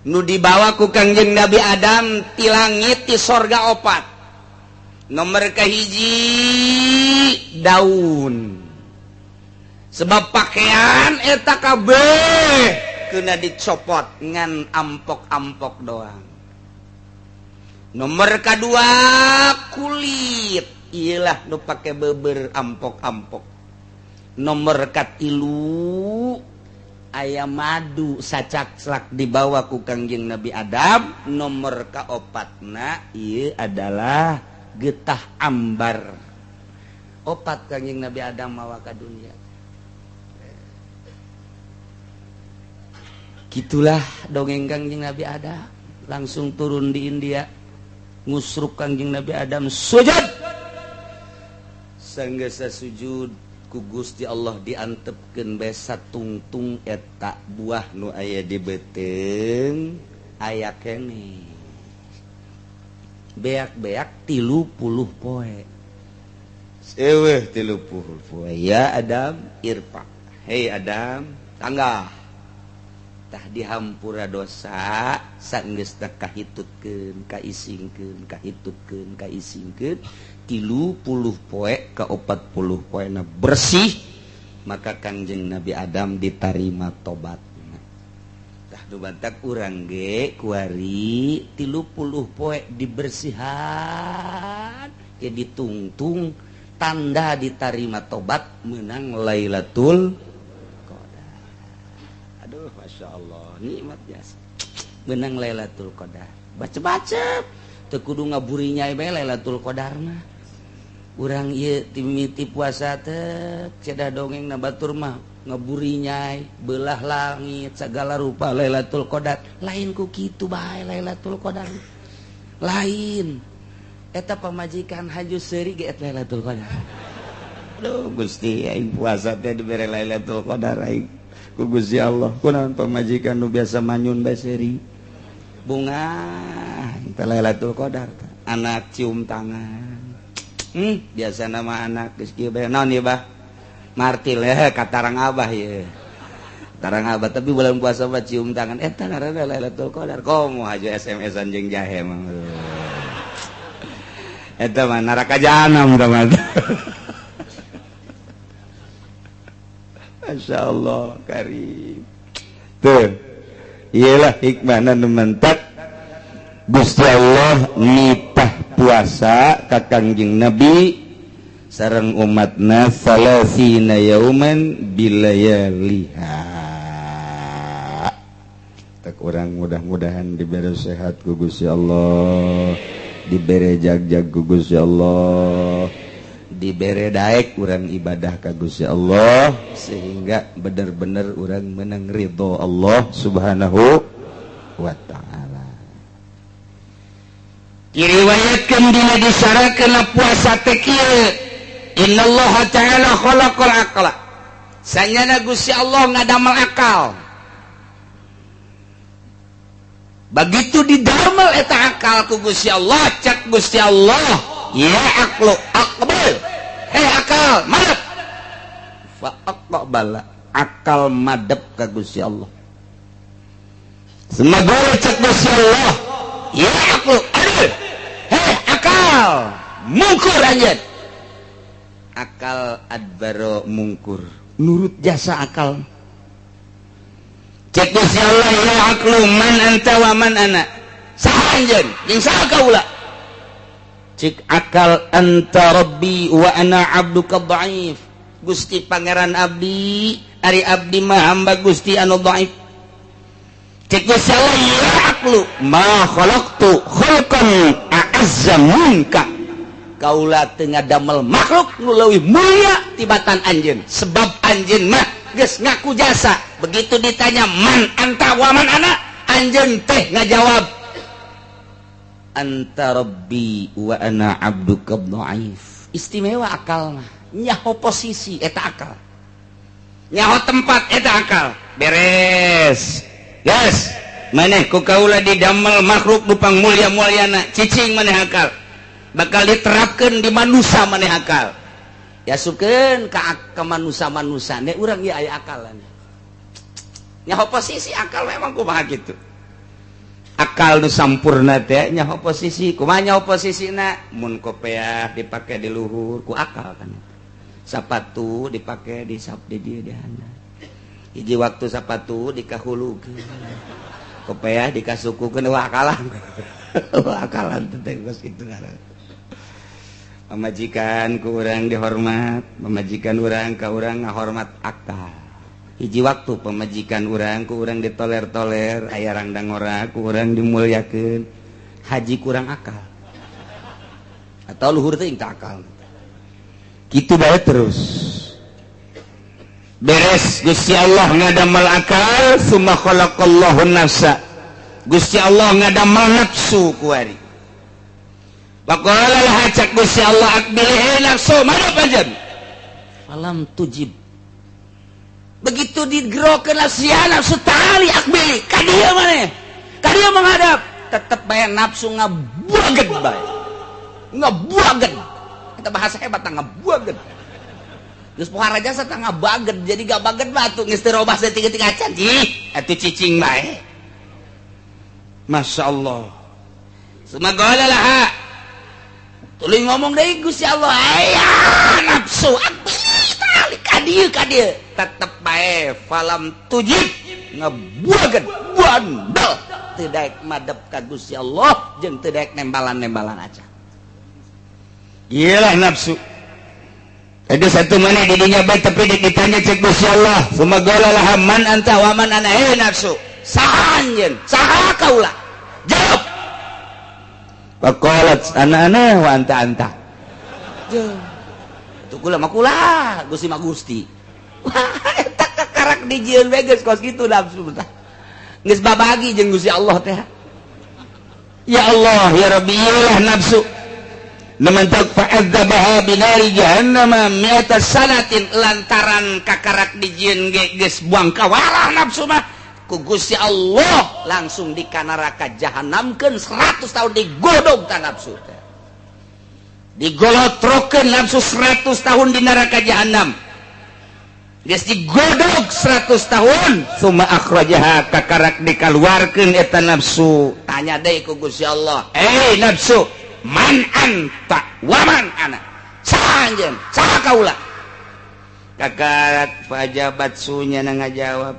Nu dibawa ku Kangjeng Nabi Adam ti langit ti sorga opat. Nomor kahiji daun. Sebab pakaian eta kabeh kena dicopot ngan ampok-ampok doang. Nomor kedua kulit, iyalah nu pake beber ampok-ampok. Nomor katilu aya madu sacakslak dibawa ku Kangjeng Nabi Adam. Nomor kaopatna ieu adalah getah ambar. Opat Kangjeng Nabi Adam mawa ka dunia. Gitulah dongeng Kangjeng Nabi Adam. Langsung turun di India, ngusruk Kangjeng Nabi Adam sujud. Sanggasa sujud ku Gusti Allah diantepkeun bae satungtung eta buah nu aya di beuteung aya keneh. Beak-beak 30 poe. Eueuh 30 poe. Ya Adam irfa. Hei Adam, tanggah. Tah dihampura dosa sanggeusna kahitutkeun, kaisingkeun, kahitutkeun, kaisingkeun 30 poe ka 40 poena bersih, maka Kangjeng Nabi Adam ditarima tobatna. Tah dumadak urang ge kuari 30 poe dibersihan ya ditungtung tanda ditarima tobat menang Lailatul Qadar. Aduh Masya Allah, nikmat biasa menang Lailatul Qadar. Baca-baca teu kudu ngaburi nyai bae Lailatul Qadar mah. Urang ieu timiti puasa teh cedah dongeng na batur mah ngaburi nyai belah langit segala rupa Lailatul Qadar. Lain ku kitu bae Lailatul Qadar. Lain eta pamajikan haju seuri ge eta Lailatul Qadar. Aduh Gusti aing puasa teh dibere Lailatul Qadar aing ku Gusti Allah. Kunaon pamajikan nu biasa manyun bae seuri. Bunga teh Lailatul Qadar. Anak cium tangan. Biasa nama anak geus kieu bae. Naon ieu bah? Martil ya katarang abah ya. Tarang abah tapi bulan puasa mah cium tangan. Eta ngaranna Lailatul Qadar. Komo haju SMS-an jeung jahe mah. Eta mah neraka jahanam teman. Masya Allah karim. Tuh, iyalah hikmahna mentak Gusti Allah nitah puasa ka Kangjeng Nabi sareng umatna salasina yauman bilayaliha. Tak urang mudah-mudahan diberi sehat ku Gusti Allah, diberi jag-jag ku Gusti Allah, diberi daek urang ibadah ka Gusti Allah sehingga benar-benar urang menang ridho Allah Subhanahu wa taala. Diriwayatkeun dina disyaratkeun puasa teh kieu. Innallaha ta'ala khalaqal aqla. Sanyana Gusti Allah ngadamel akal. Begitu didamel eta akal ku Gusti Allah, cak Gusti Allah, ya aqlu aqbal. Akal madep. Fa aqbala. Akal madep ka Gusti Allah. Semoga cak Gusti Allah, ya aqlu adil. Akal mungkur anjeun. Akal adbaro mungkur. Nurut jasa akal. Cek Gusti Allah ya aqlu man anta wa man ana. Saha anjeun? Jeung saha kaula? Cik akal anta rabbi wa ana abduka dhaif. Gusti pangeran abdi, ari abdi mah hamba Gusti anu dhaif. Cik Gusti Allah ya aqlu ma khalaqtu khalqan a'azza minka. Kaula teu ngadamel makhluk nu leuwih mulia tibatan anjeun. Sebab anjeun mah geus ngaku jasa. Begitu ditanya man anta wa man ana, anjeun teh ngajawab anta rabbi wa ana abduka dhaif. Istimewa akal mah. Nyaho posisi eta akal. Nyaho tempat eta akal. Beres. Yes. Maneh ku kaula didamel makhluk nu pangmulia-mulyana, cicing maneh akal. Bakal diterapkeun di manusia maneh akal. Ya sukeun ka manusia-manusia ne urang ieu aya akalan. Nyaho posisi akal memang kumaha kitu. Akal nu sampurna teh nyaho posisi, kumaha nyaho posisina? Mun kopiah dipake di luhur ku akal kan. Sapatu dipake di dieu di handap. Hiji waktu sapatu dikahulukeun. Kopiah dikasukukeun akalan. Akalan teh geus kitu ngaranna. Pamajikan ku urang dihormat, pamajikan urang ka urang ngahormat akal. Hiji waktu pamajikan urang ku urang ditoler-toler, aya rangdang ora ku urang dimulyakeun, haji kurang akal. Atau luhur teh teu akal. Kitu bae terus. Beres Gusti Allah ngadamel akal, summa khalaqallahu nafsa. Gusti Allah ngadamel nafsu ku ari. Waqala laha cak Gusti Allah akbil nafsu mana panjen falam tujib. Begitu digerokeun sia nafsu tali akbil ka dieu maneh ka dieu menghadap tetep bae nafsu ngabuageun bae ngabuageun eta bahasa hebat ngabuageun geus pohara jasa tah ngabageun jadi gabageun batu geus teu robah saeutik-eutik acan ih atuh cicing bae masyaallah. Sumagala laha tuluy ngomong deui Gusti Allah, aya nafsu tali ka dieu tetep bae falam tujib ngabuageun bandel teu daek madep ka Gusti Allah jeung teu daek nembalan-nembalan acan. Iyalah nafsu. Ada satu mana di dinya bae tapi ditanya cek Gusti Allah, sumagala laha man anta wa man ana nafsu. Saha anjeun? Saha kaula? Jawab. Pakolat anak-anak wa anta-anta. Tuh kula mah kula, Gusti mah Gusti. Wah, eta kakarak dijieun we geus kos kitu nafsu tah. Geus babagi jeung Gusti Allah teh. Ya Allah, ya Rabbi, iyalah nafsu. Nemantak fa'adzabaha binari jahannam mi'ata sanatin lantaran kakarak dijieun ge geus buang kawalah nafsu mah ku Gusti Allah langsung di kana neraka jahanamkeun 100 tahun digodog ka nafsu teh. Digolotrokeun nafsu 100 tahun di neraka jahanam. Geus digodog 100 tahun summa akhrajaha kakarak dikaluarkeun eta nafsu. Tanya deui ku Gusti Allah, nafsu man anta waman ana sanjen sakaula kakarak pajabat sunya na ngajawab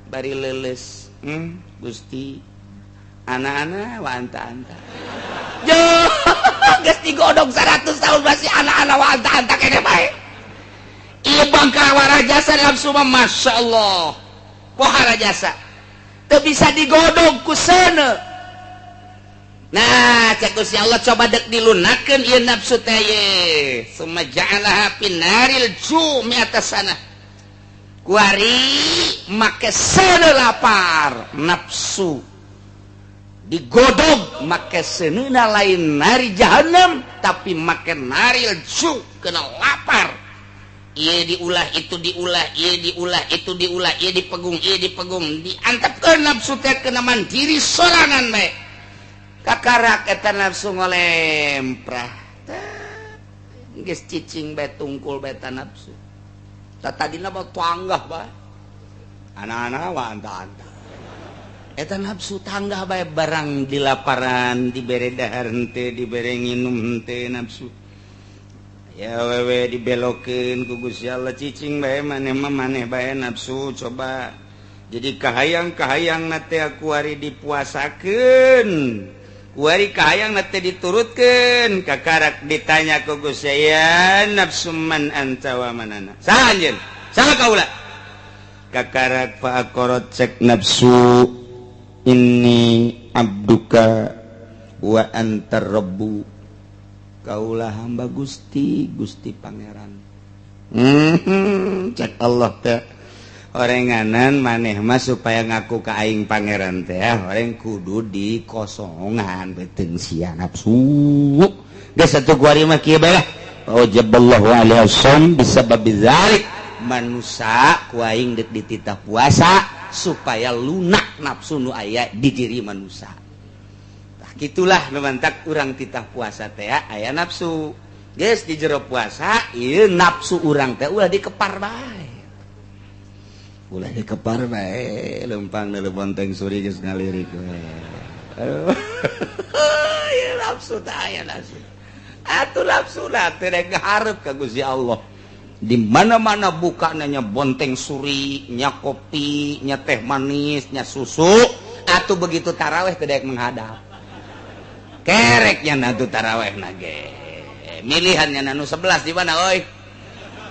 bari leuleus Gusti anak-anak wa anta yo geus digodog 100 tahun masih anak-anak wa anta kene bae ieu bangka warajasa nafsu mah masyaallah pohara jasa teu bisa digodog ku seuneu. Nah, cek Gusti Allah coba dek dilunakeun ieu nafsu teh ye. Summa ja'alaha pinaril jumi atas sana. Kuari make seuneu lapar nafsu. Digodog make seuneuna lain nari jahanam tapi make naril ju kena lapar. Ieu diulah itu diulah, ieu diulah itu diulah, ieu dipegung, diantepkeun nafsu teh kena mandiri sorangan bae. Kakarak eta nafsu ngolemprah geus cicing bae tungkul bae eta nafsu tadina mah tanggah bae anak-anak wa anta-anta eta nafsu tanggah bae barang di laparan dibere dahar henteu dibere nginum henteu nafsu ya wewe dibelokeun ku Gusti Allah cicing bae maneh mah maneh bae nafsu coba jadi kahayang-kahayang teh aku ari dipuasakeun kuari kahayang teh diturutkeun kakarak ditanya ku Gusti ya nafsu man anta wa manana saha anjeun saha kaula kakarak fa aqarat cek nafsu inni abduka wa antar rabbu kaula hamba Gusti pangeran cek Allah teh orenganan maneh mah supaya ngaku ka aing pangeran teh oreng kudu dikosongan beuteung sia nafsu geus atuh kuari mah kieu bae lah wajaballahu alaihi wasallam bisabab dzalik manusia ku aing deuk dititah puasa supaya lunak nafsu nu aya di diri manusia tah kitulah nu mantak urang titah puasa teh aya nafsu geus di jero puasa ieu nafsu urang teh ulah dikepar bae ulah dikepar bae lempang na bonteng suri geus ngalirik we ya nafsu teh aya nafsu atuh nafsu teh rek hareup ka Gusti Allah di mana-mana buka nya bonteng suri nya kopi nya teh manis nya susu atuh begitu tarawih teh daek menghadap kereknya na tuh tarawih na ge milihannya na nu 11 di mana euy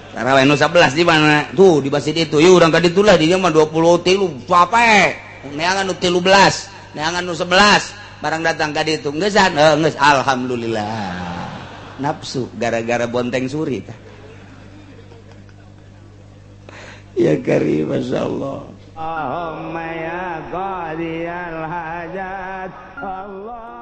tarawih nu 11 di mana? Tuh di masjid itu. Yuk urang ka ditu lah di mah 23 sape. Neangan nu 13, neangan nu 11. Barang datang ka ditu geussan. Geus alhamdulillah. Nafsu gara-gara bonteng suri tah. Ya karim masyaallah. Allahumma ya qadiyal hajat Allah